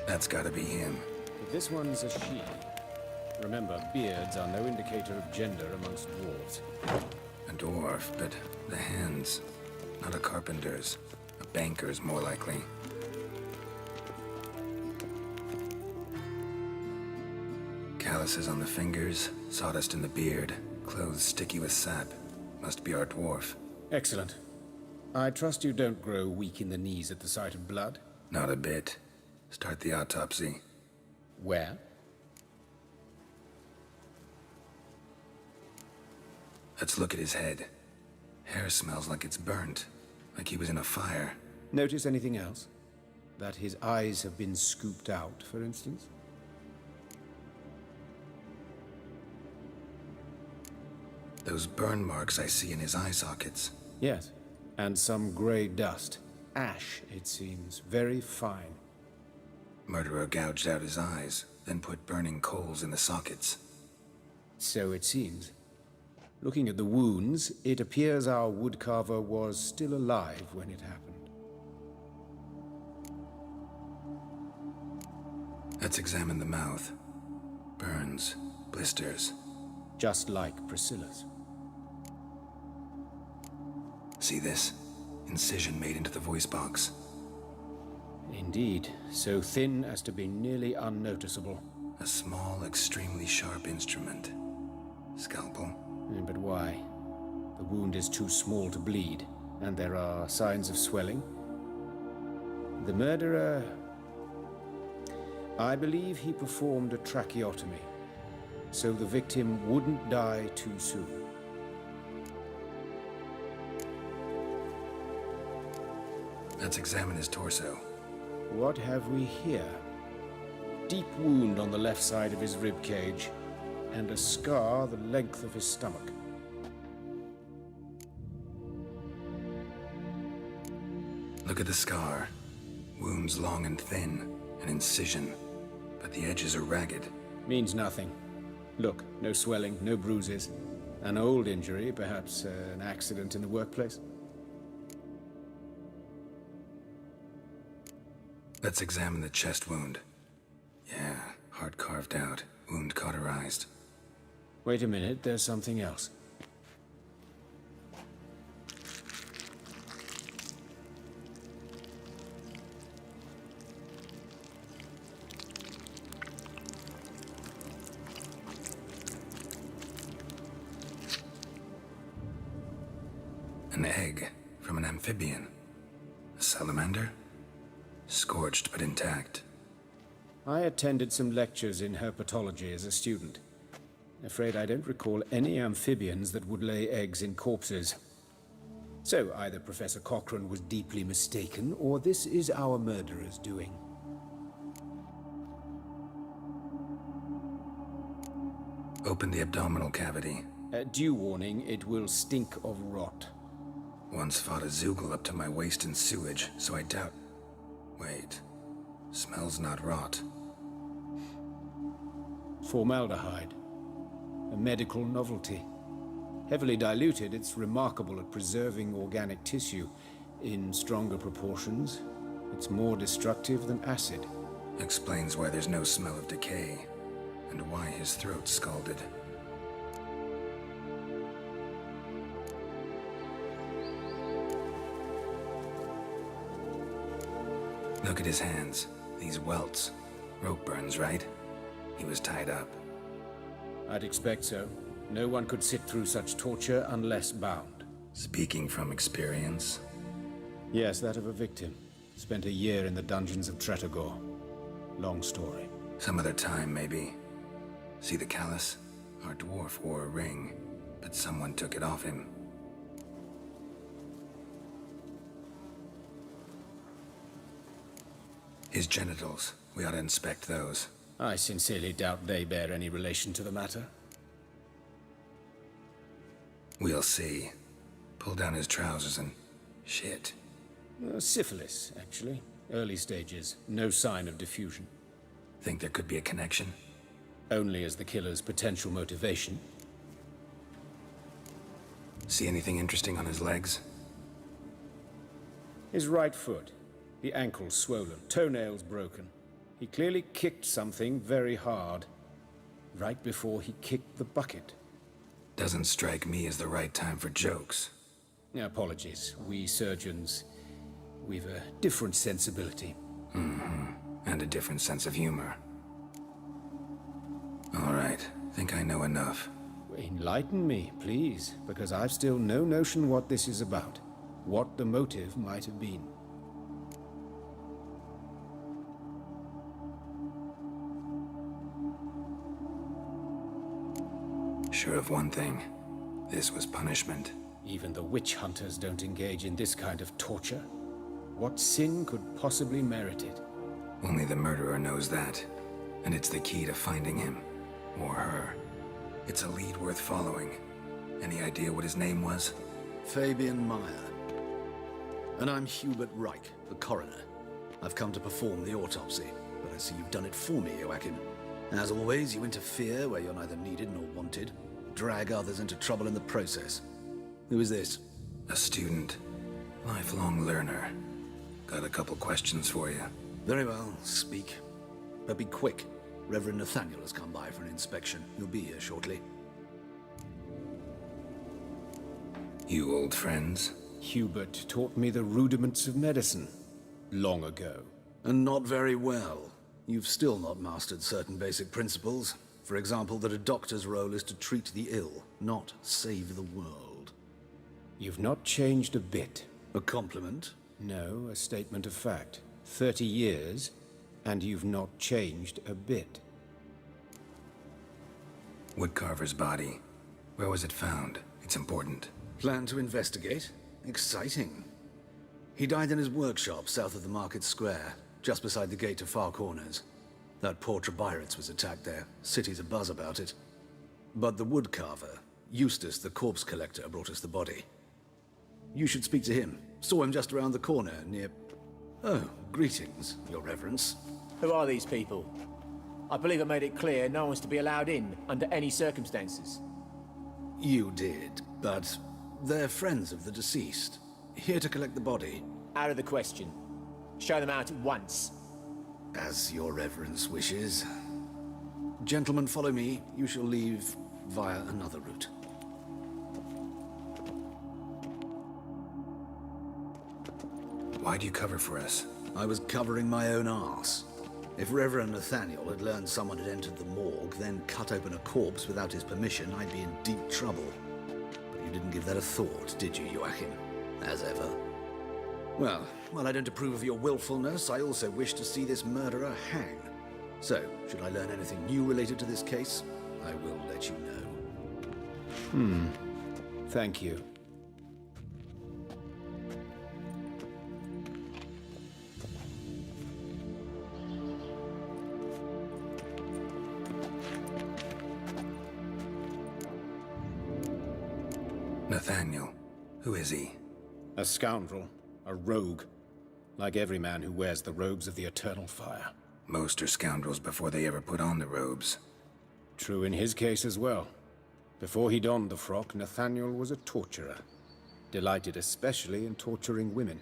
That's gotta be him. But this one's a she. Remember, beards are no indicator of gender amongst dwarves. A dwarf, but the hands. Not a carpenter's. A banker's, more likely. Calluses on the fingers, sawdust in the beard, clothes sticky with sap. Must be our dwarf. Excellent. I trust you don't grow weak in the knees at the sight of blood? Not a bit. Start the autopsy. Where? Let's look at his head. Hair smells like it's burnt, like he was in a fire. Notice anything else? That his eyes have been scooped out, for instance? Those burn marks I see in his eye sockets. Yes, and some grey dust. Ash, it seems. Very fine. Murderer gouged out his eyes, then put burning coals in the sockets. So it seems. Looking at the wounds, it appears our woodcarver was still alive when it happened. Let's examine the mouth. Burns, blisters. Just like Priscilla's. See this? Incision made into the voice box. Indeed, so thin as to be nearly unnoticeable. A small, extremely sharp instrument. Scalpel. But why? The wound is too small to bleed, and there are signs of swelling. The murderer... I believe he performed a tracheotomy, so the victim wouldn't die too soon. Let's examine his torso. What have we here? deep wound on the left side of his rib cage, and a scar the length of his stomach. Look at the scar. Wounds long and thin, an incision, but the edges are ragged. Means nothing. Look, no swelling, no bruises. An old injury, perhaps an accident in the workplace. Let's examine the chest wound. Yeah, heart carved out, wound cauterized. Wait a minute, there's something else. An egg from an amphibian. A salamander? Scorched but intact. I attended some lectures in herpetology as a student. Afraid I don't recall any amphibians that would lay eggs in corpses. So either Professor Cochrane was deeply mistaken, or this is our murderer's doing. Open the abdominal cavity. Due warning, it will stink of rot. Once fought a Zoogle up to my waist in sewage, so I doubt... Wait. Smells not rot. Formaldehyde. A medical novelty. Heavily diluted, it's remarkable at preserving organic tissue. In stronger proportions, it's more destructive than acid. Explains why there's no smell of decay, and why his throat's scalded. Look at his hands. These welts. Rope burns, right? He was tied up. I'd expect so. No one could sit through such torture unless bound. Speaking from experience? Yes, that of a victim. Spent a year in the dungeons of Tretogor. Long story. Some other time, maybe. See the callus? Our dwarf wore a ring, but someone took it off him. His genitals. We ought to inspect those. I sincerely doubt they bear any relation to the matter. We'll see. Pull down his trousers and... shit. Syphilis, actually. Early stages. No sign of diffusion. Think there could be a connection? Only as the killer's potential motivation. See anything interesting on his legs? His right foot. The ankle swollen, toenails broken. He clearly kicked something very hard. Right before he kicked the bucket. Doesn't strike me as the right time for jokes. Apologies. We surgeons, we've a different sensibility. Mm-hmm. And a different sense of humor. All right. Think I know enough. Enlighten me, please, because I've still no notion what this is about. What the motive might have been. Sure of one thing. This was punishment. Even the witch hunters don't engage in this kind of torture. What sin could possibly merit it? Only the murderer knows that. And it's the key to finding him. Or her. It's a lead worth following. Any idea what his name was? Fabian Meyer. And I'm Hubert Reich, the coroner. I've come to perform the autopsy, but I see you've done it for me, Joachim. As always, you interfere where you're neither needed nor wanted. Drag others into trouble in the process. Who is this? A student. Lifelong learner. Got a couple questions for you. Very well, speak. But be quick. Reverend Nathaniel has come by for an inspection. He'll be here shortly. You old friends? Hubert taught me the rudiments of medicine. Long ago. And not very well. You've still not mastered certain basic principles. For example, that a doctor's role is to treat the ill, not save the world. You've not changed a bit. A compliment? No, a statement of fact. 30 years, and you've not changed a bit. Woodcarver's body. Where was it found? It's important. Plan to investigate? Exciting. He died in his workshop south of the market square, just beside the gate to Far Corners. That poor Trebyritz was attacked there. City's abuzz about it. But the woodcarver, Eustace the corpse collector, brought us the body. You should speak to him. Saw him just around the corner near... Oh, greetings, Your Reverence. Who are these people? I believe I made it clear no one's to be allowed in under any circumstances. You did, but they're friends of the deceased. Here to collect the body. Out of the question. Show them out at once. As Your Reverence wishes. Gentlemen, follow me. You shall leave via another route. Why'd you cover for us? I was covering my own arse. If Reverend Nathaniel had learned someone had entered the morgue, then cut open a corpse without his permission, I'd be in deep trouble. But you didn't give that a thought, did you, Joachim? As ever. Well, while I don't approve of your willfulness, I also wish to see this murderer hang. So, should I learn anything new related to this case, I will let you know. Thank you. Nathaniel. Who is he? A scoundrel. A rogue. Like every man who wears the robes of the Eternal Fire. Most are scoundrels before they ever put on the robes. True in his case as well. Before he donned the frock, Nathaniel was a torturer. Delighted especially in torturing women.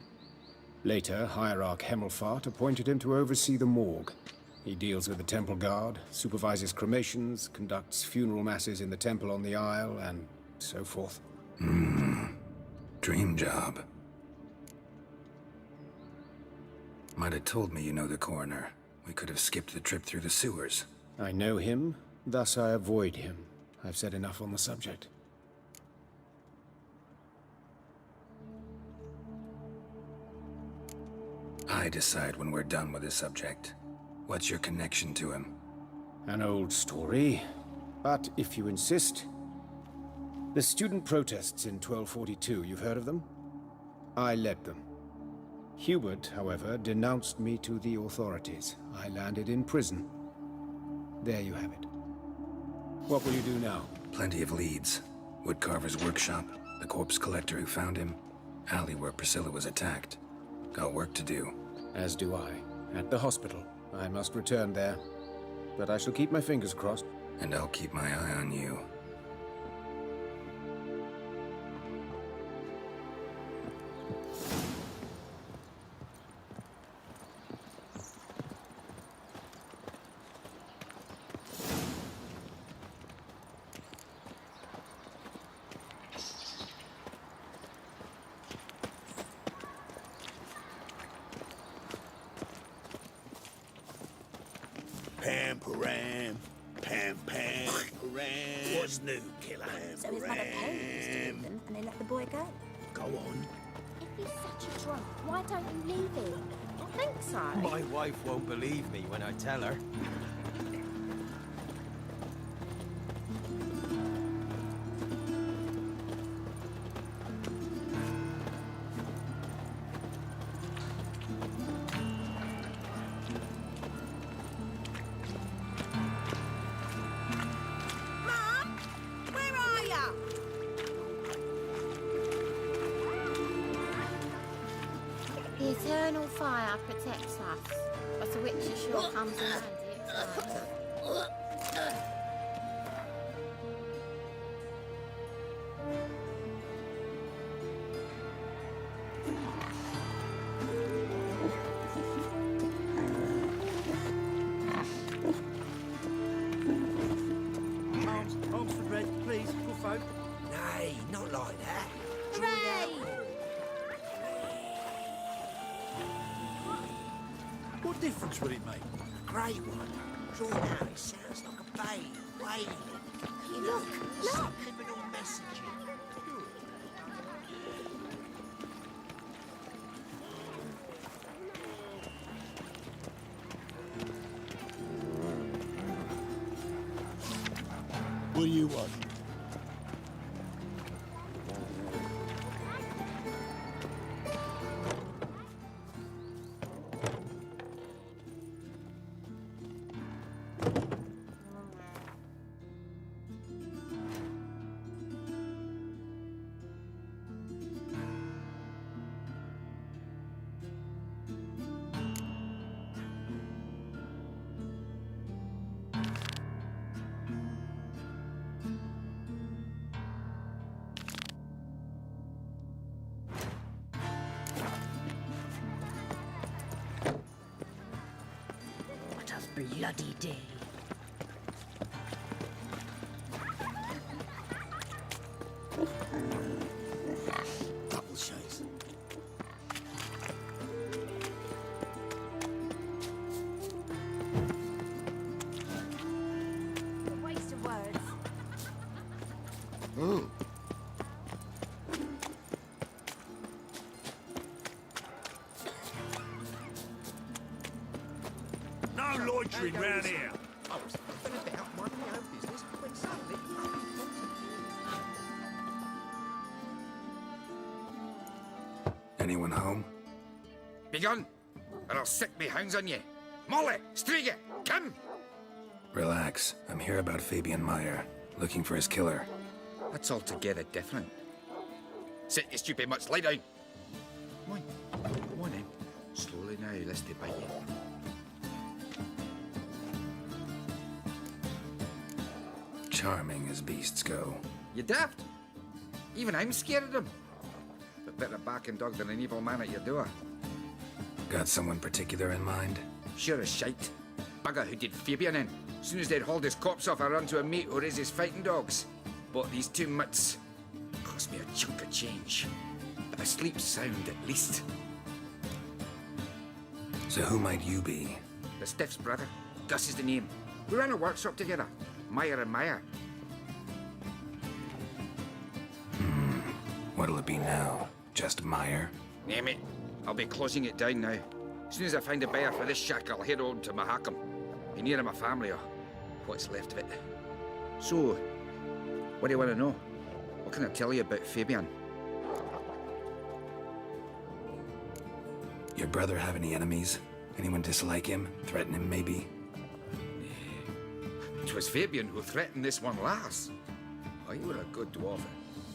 Later, Hierarch Hemmelfart appointed him to oversee the morgue. He deals with the temple guard, supervises cremations, conducts funeral masses in the temple on the Isle, and so forth. Dream job. Might have told me you know the coroner. We could have skipped the trip through the sewers. I know him, thus I avoid him. I've said enough on the subject. I decide when we're done with this subject. What's your connection to him? An old story, but if you insist... The student protests in 1242, you've heard of them? I led them. Hubert, however, denounced me to the authorities. I landed in prison. There you have it. What will you do now? Plenty of leads. Woodcarver's workshop, the corpse collector who found him, alley where Priscilla was attacked. Got work to do. As do I. At the hospital. I must return there. But I shall keep my fingers crossed. And I'll keep my eye on you. Pam-param, pam-pam-param. What's new, Killah? So his mother paid him to steal them, and they let the boy go. Go on. If he's such a drunk, why don't you leave him? I think so. My wife won't believe me when I tell her. The eternal fire protects us, but the witch sure comes in handy at times. Arms for bread, please, good folk. Nay, not like that. Hooray! What difference would it make? A great one. Drawn out, it sounds like a babe wailing. You know, subliminal messaging. What do you want? bloody day. Double chase. A waste of words. Oh. No loitering round here. I was thinking about minding my own business when suddenly... Anyone home? Begone, or I'll sick me hounds on you. Molly, Striga, come! Relax. I'm here about Fabian Meyer, looking for his killer. That's altogether different. Sit, you stupid mutts, lie down. Come on then. Slowly now, lest they bite you. Charming as beasts go. You daft? Even I'm scared of them. But better barking dog than an evil man at your door. Got someone particular in mind? Sure as shite. Bugger who did Fabian in. As soon as they'd hauled his corpse off, I run to a mate who raises fighting dogs. Bought these 2 mutts. Cost me a chunk of change. But I sleep sound at least. So who might you be? The Stiff's brother. Gus is the name. We ran a workshop together. Meyer and Meyer. What'll it be now? Just Meyer? Name it. I'll be closing it down now. As soon as I find a buyer for this shack, I'll head on to Mahakam. Be near my family, or what's left of it. So, what do you want to know? What can I tell you about Fabian? Your brother have any enemies? Anyone dislike him? Threaten him, maybe? 'Twas Fabian who threatened this one last. Oh, you were a good dwarf.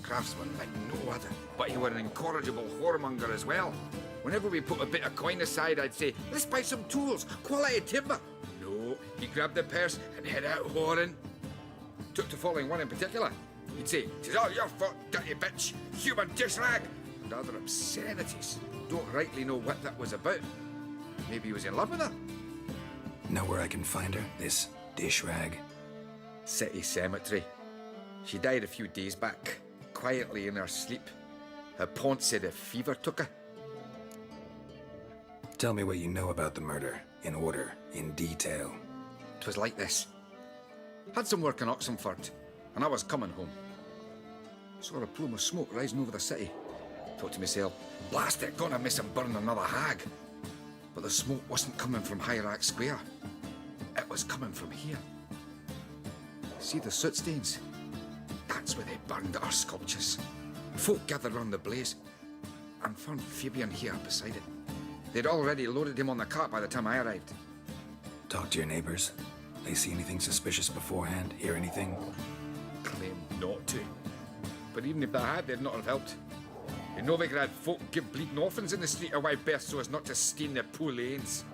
Craftsman like no other. But you were an incorrigible whoremonger as well. Whenever we put a bit of coin aside, I'd say, let's buy some tools, quality timber. No, he grabbed the purse and head out whoring. Took to following one in particular. He'd say, "'Tis all your fault, dirty bitch, human dish rag," and other obscenities. Don't rightly know what that was about. Maybe he was in love with her. Know where I can find her? This dish rag? City cemetery. She died a few days back, quietly in her sleep. Her pont said a fever took her. Tell me what you know about the murder, in order, in detail. 'Twas like this. Had some work in Oxenford, and I was coming home. Saw a plume of smoke rising over the city. Thought to myself, blast it, gonna miss him burn another hag. But the smoke wasn't coming from Hierarch Square. It was coming from here. See the soot stains? That's where they burned our sculptures. Folk gathered round the blaze, and found Fabian here beside it. They'd already loaded him on the cart by the time I arrived. Talk to your neighbors. They see anything suspicious beforehand? Hear anything? Claim not to. But even if they had, they'd not have helped. In Novigrad, folk give bleeding orphans in the street a wide berth so as not to stain their poor lanes.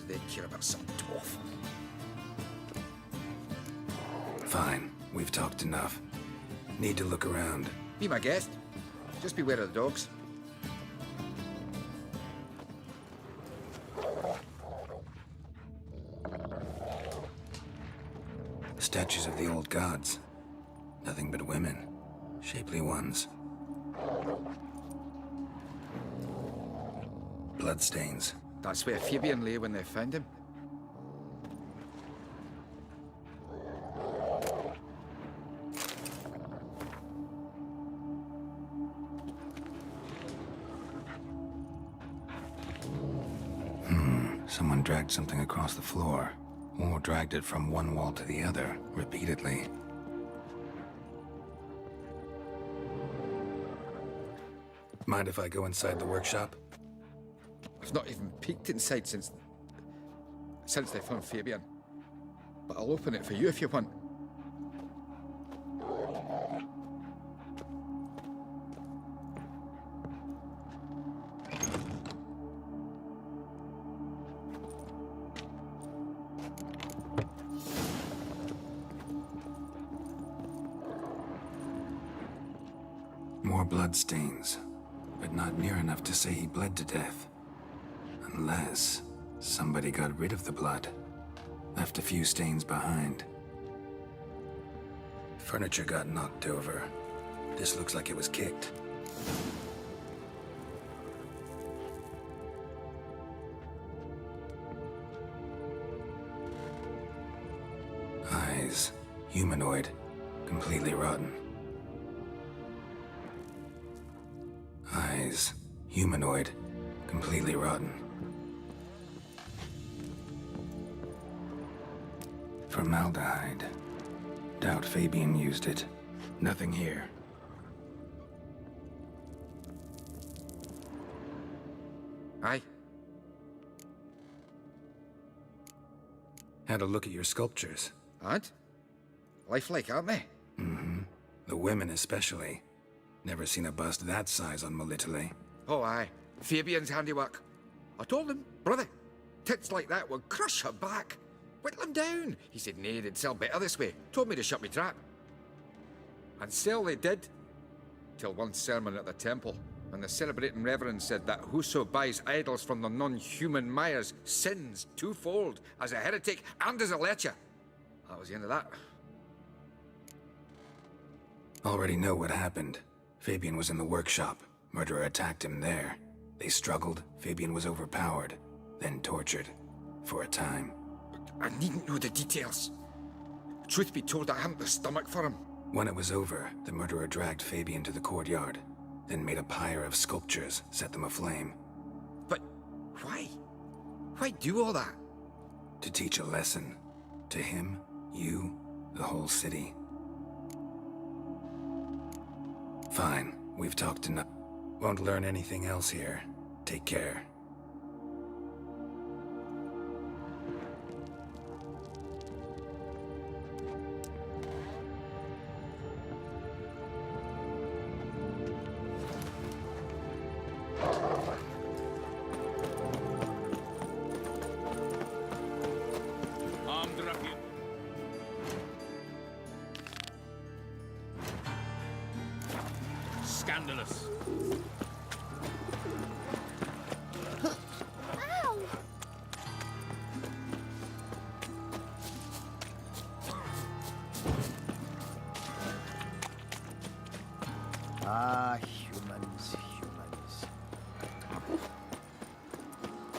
They'd care about some dwarf. Fine. We've talked enough. Need to look around. Be my guest. Just beware of the dogs. Statues of the old gods. Nothing but women. Shapely ones. Bloodstains. That's where Fabian lay when they found him. Someone dragged something across the floor. Or dragged it from one wall to the other, repeatedly. Mind if I go inside the workshop? I've not even peeked inside since they found Fabian. But I'll open it for you if you want. More bloodstains, but not near enough to say he bled to death. Unless somebody got rid of the blood. Left a few stains behind. Furniture got knocked over. This looks like it was kicked. Eyes. Humanoid. Completely rotten. Eyes. Humanoid. Completely rotten. Formaldehyde. Doubt Fabian used it. Nothing here. Aye. Had a look at your sculptures. And? Lifelike, aren't they? Mm-hmm. The women especially. Never seen a bust that size on Melitele. Oh, aye. Fabian's handiwork. I told him, brother, tits like that would crush her back. Whittle him down. He said, nay, they'd sell better this way. Told me to shut me trap. And sell they did. Till one sermon at the temple, when the celebrating reverend said that whoso buys idols from the non-human Myers sins twofold, as a heretic and as a lecher. That was the end of that. Already know what happened. Fabian was in the workshop. Murderer attacked him there. They struggled. Fabian was overpowered, then tortured. For a time. I needn't know the details. Truth be told, I hadn't the stomach for him. When it was over, the murderer dragged Fabian to the courtyard, then made a pyre of sculptures, set them aflame. But why? Why do all that? To teach a lesson. To him, you, the whole city. Fine, we've talked enough. Won't learn anything else here. Take care. Scandalous. Ah, humans.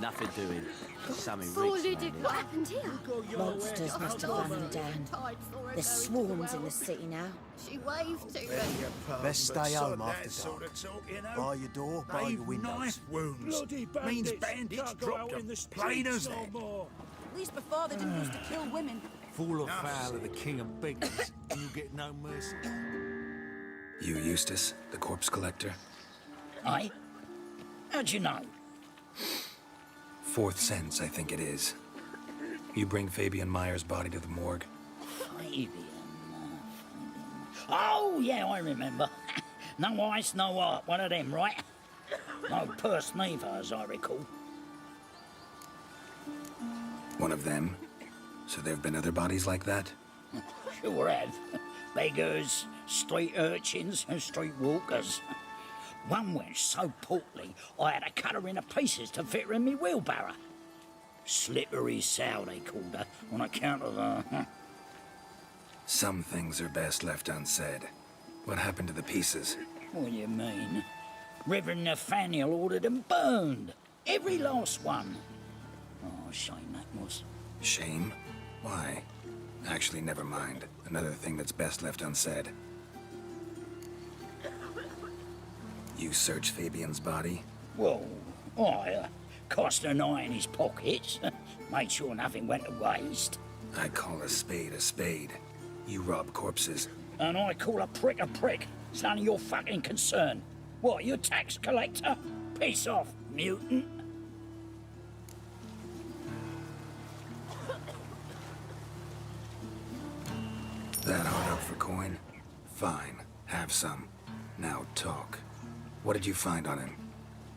Nothing doing. Something Four-looted. What happened here? Monsters must have run them down. There's swarms in the city now. She waved to me. Best stay home after dark. By your door, by your windows. Knife wounds. Means bandits dropped them. Plain as that. At least before they didn't used to kill women. Fall or foul of the king of beggars, and you get no mercy. You Eustace, the corpse collector? Aye? How'd you know? Fourth sense, I think it is. You bring Fabian Meyer's body to the morgue? Fabian. Oh, yeah, I remember. No ice, no art, one of them, right? No purse neither, as I recall. One of them? So there have been other bodies like that? Sure have. Beggars, street urchins, and street walkers. One went so portly, I had to cut her into pieces to fit her in me wheelbarrow. Slippery sow, they called her, on account of her. Some things are best left unsaid. What happened to the pieces? What do you mean? Reverend Nathaniel ordered them burned. Every last one. Oh, shame that was. Shame? Why? Actually, never mind. Another thing that's best left unsaid. You search Fabian's body? Well, I cast an eye in his pockets. Made sure nothing went to waste. I call a spade. You rob corpses. And I call a prick a prick. It's none of your fucking concern. What, you tax collector? Piss off, mutant. That hard up for coin? Fine, have some. Now talk. What did you find on him?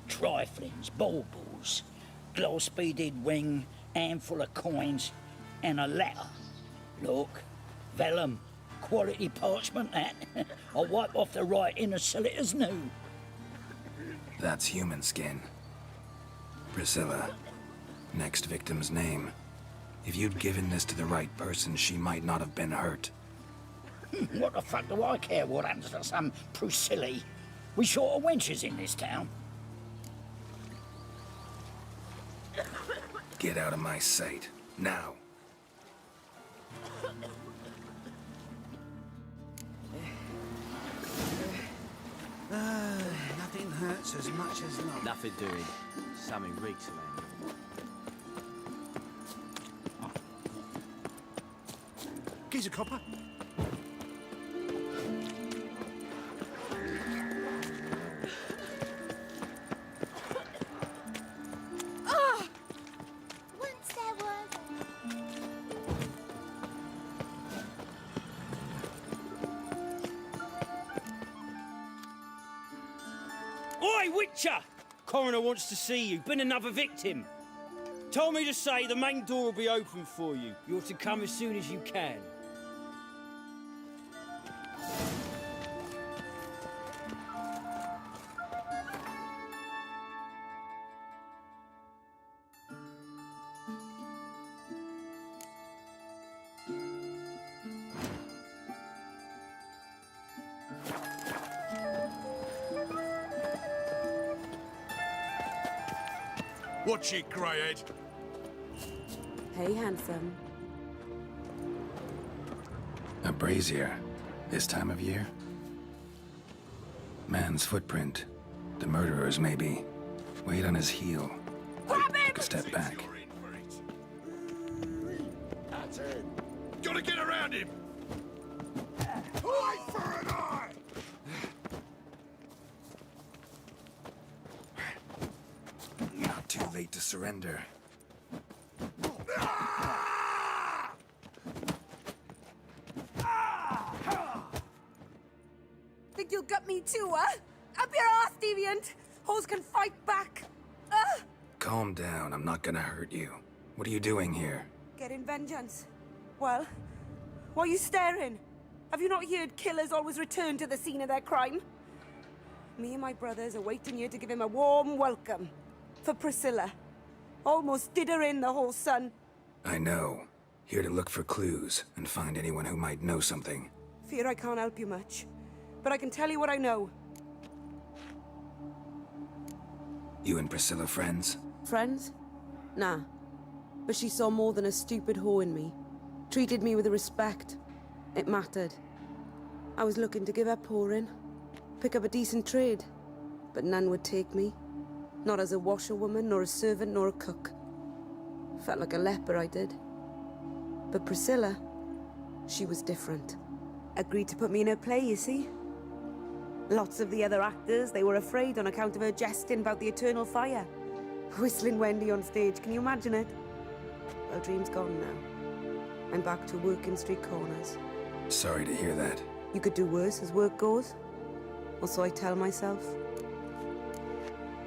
Triflings, baubles, gloss-beaded ring, handful of coins, and a letter. Look, vellum, quality parchment that. I'll wipe off the writing and sell it as new. That's human skin. Priscilla. Next victim's name. If you'd given this to the right person, she might not have been hurt. What the fuck do I care what happens to some Priscilla? We short of wenches in this town. Get out of my sight. Now. Nothing hurts as much as love. Nothing doing. Something reeks around. Here's a copper. Once there was... Oi, Witcher! Coroner wants to see you. Been another victim. Told me to say the main door will be open for you. You're to come as soon as you can. Watch it, greyhead. Hey, handsome. A brazier. This time of year? Man's footprint. The murderer's, maybe. Weight on his heel. Took a step back. That's it. Gotta get around him. Eye for an eye! Not too late to surrender. Think you'll get me too, huh? Up your ass, deviant! Hoes can fight back! Calm down, I'm not gonna hurt you. What are you doing here? Getting vengeance. Well, why are you staring? Have you not heard killers always return to the scene of their crime? Me and my brothers are waiting here to give him a warm welcome. For Priscilla. Almost did her in, the whole son. I know. Here to look for clues and find anyone who might know something. Fear I can't help you much. But I can tell you what I know. You and Priscilla friends? Friends? Nah. But she saw more than a stupid whore in me. Treated me with respect. It mattered. I was looking to give her pouring. Pick up a decent trade. But none would take me. Not as a washerwoman, nor a servant, nor a cook. Felt like a leper, I did. But Priscilla, she was different. Agreed to put me in her play, you see? Lots of the other actors, they were afraid on account of her jesting about the eternal fire. Whistling Wendy on stage, can you imagine it? Well, dream's gone now. I'm back to working street corners. Sorry to hear that. You could do worse as work goes. Or so I tell myself.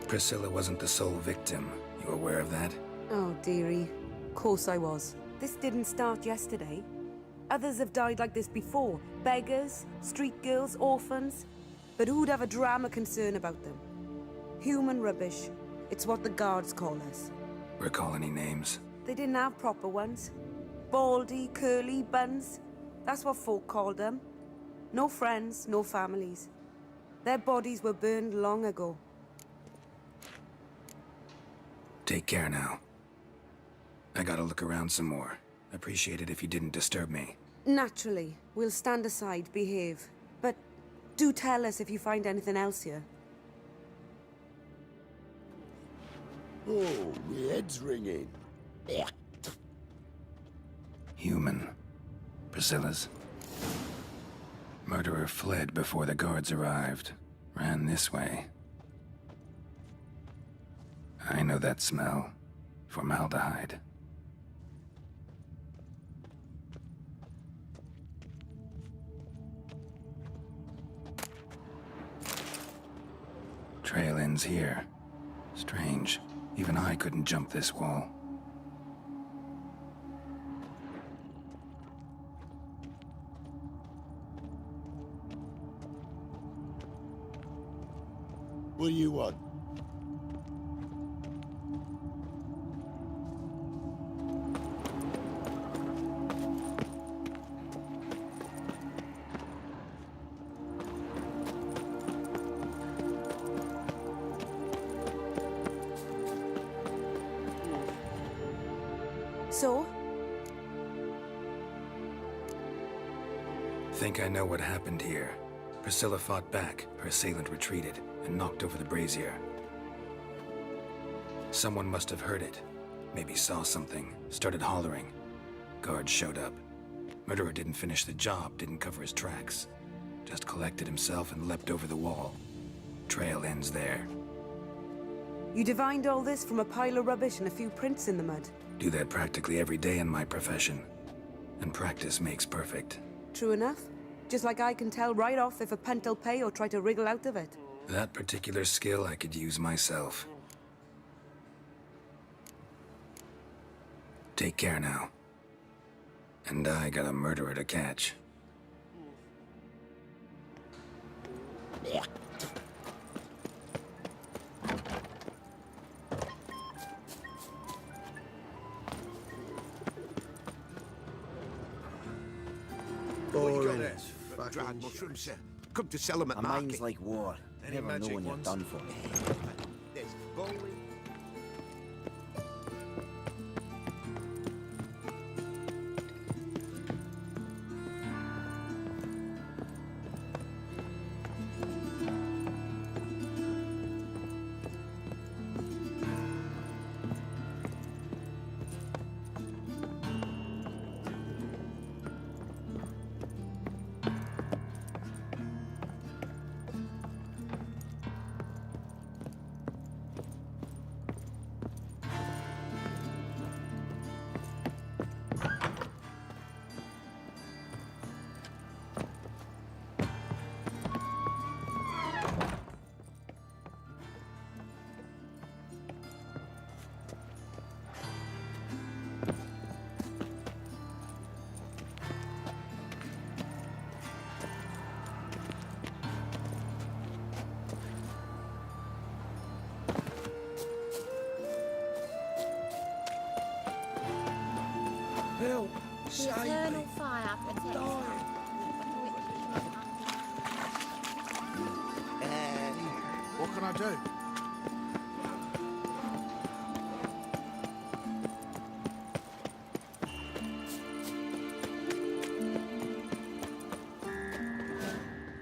Priscilla wasn't the sole victim. You aware of that? Oh, dearie. Course I was. This didn't start yesterday. Others have died like this before. Beggars, street girls, orphans. But who'd have a drama concern about them? Human rubbish. It's what the guards call us. Recall any names? They didn't have proper ones. Baldy, curly, buns. That's what folk called them. No friends, no families. Their bodies were burned long ago. Take care now. I gotta look around some more. Appreciate it if you didn't disturb me. Naturally. We'll stand aside, behave. But do tell us if you find anything else here. Oh, my head's ringing. Human. Priscilla's. Murderer fled before the guards arrived. Ran this way. I know that smell. Formaldehyde. Trail ends here. Strange. Even I couldn't jump this wall. What do you want? think I know what happened here. Priscilla fought back, her assailant retreated, and knocked over the brazier. Someone must have heard it. Maybe saw something, started hollering. Guards showed up. Murderer didn't finish the job, didn't cover his tracks. Just collected himself and leapt over the wall. Trail ends there. You divined all this from a pile of rubbish and a few prints in the mud? Do that practically every day in my profession. And practice makes perfect. True enough. Just like I can tell right off if a punt'll pay or try to wriggle out of it. That particular skill I could use myself. Take care now. And I got a murderer to catch. Dried mushrooms, sir. Come to sell them at My market. mind's like war. Any Never know magic when you're ones? done for. There's bowling. The eternal fire protects us. What can I do?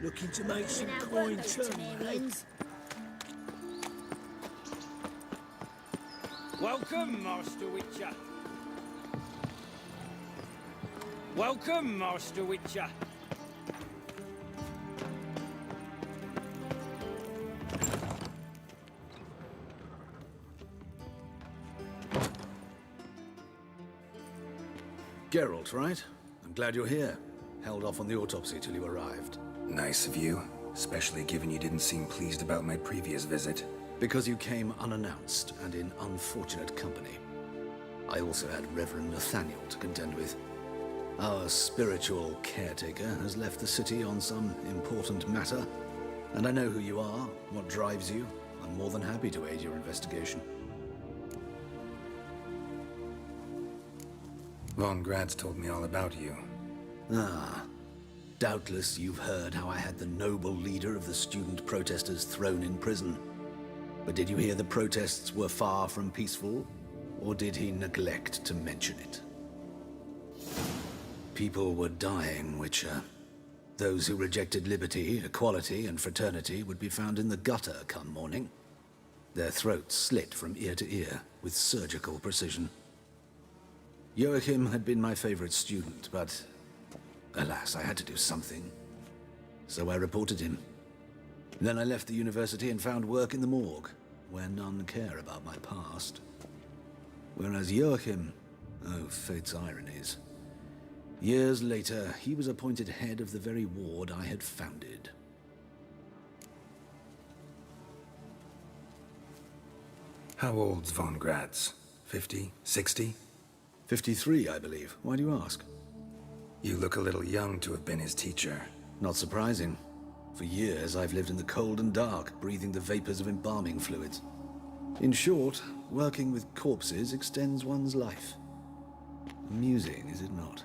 Looking to make some coin too, eh? Welcome, Master Witcher. Welcome, Master Witcher. Geralt, right? I'm glad you're here. Held off on the autopsy till you arrived. Nice of you, especially given you didn't seem pleased about my previous visit. Because you came unannounced and in unfortunate company. I also had Reverend Nathaniel to contend with. Our spiritual caretaker has left the city on some important matter, and I know who you are, what drives you. I'm more than happy to aid your investigation. Von Grad's told me all about you. Ah. Doubtless you've heard how I had the noble leader of the student protesters thrown in prison. But did you hear the protests were far from peaceful? Or did he neglect to mention it? People were dying, Witcher. Those who rejected liberty, equality, and fraternity would be found in the gutter come morning. Their throats slit from ear to ear with surgical precision. Joachim had been my favorite student, but alas, I had to do something. So I reported him. Then I left the university and found work in the morgue, where none care about my past. Whereas Joachim, oh, fate's ironies. Years later, he was appointed head of the very ward I had founded. How old's Von Grad's? 50? 60? 53, I believe. Why do you ask? You look a little young to have been his teacher. Not surprising. For years, I've lived in the cold and dark, breathing the vapors of embalming fluids. In short, working with corpses extends one's life. Amusing, is it not?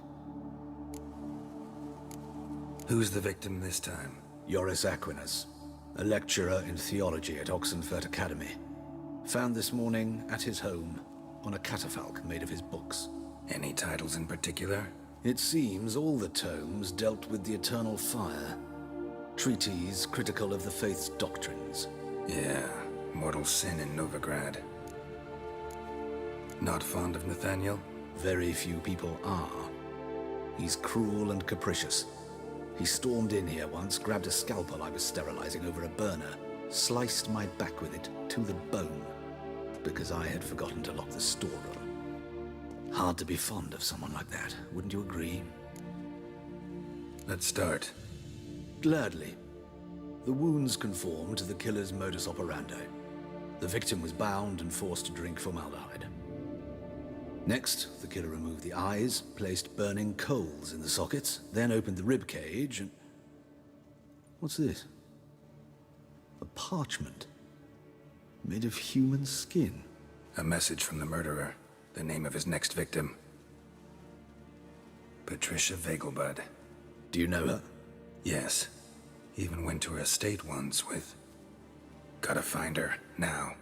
Who's the victim this time? Joris Aquinas, a lecturer in theology at Oxenfurt Academy. Found this morning at his home on a catafalque made of his books. Any titles in particular? It seems all the tomes dealt with the eternal fire. Treatises critical of the faith's doctrines. Yeah, mortal sin in Novigrad. Not fond of Nathaniel? Very few people are. He's cruel and capricious. He stormed in here once, grabbed a scalpel I was sterilizing over a burner, sliced my back with it to the bone, because I had forgotten to lock the storeroom. Hard to be fond of someone like that, wouldn't you agree? Let's start. Gladly. The wounds conform to the killer's modus operandi. The victim was bound and forced to drink formaldehyde. Next, the killer removed the eyes, placed burning coals in the sockets, then opened the rib cage and... What's this? A parchment. Made of human skin. A message from the murderer. The name of his next victim. Patricia Vegelbud. Do you know her? Yes. Even went to her estate once with... Gotta find her, now.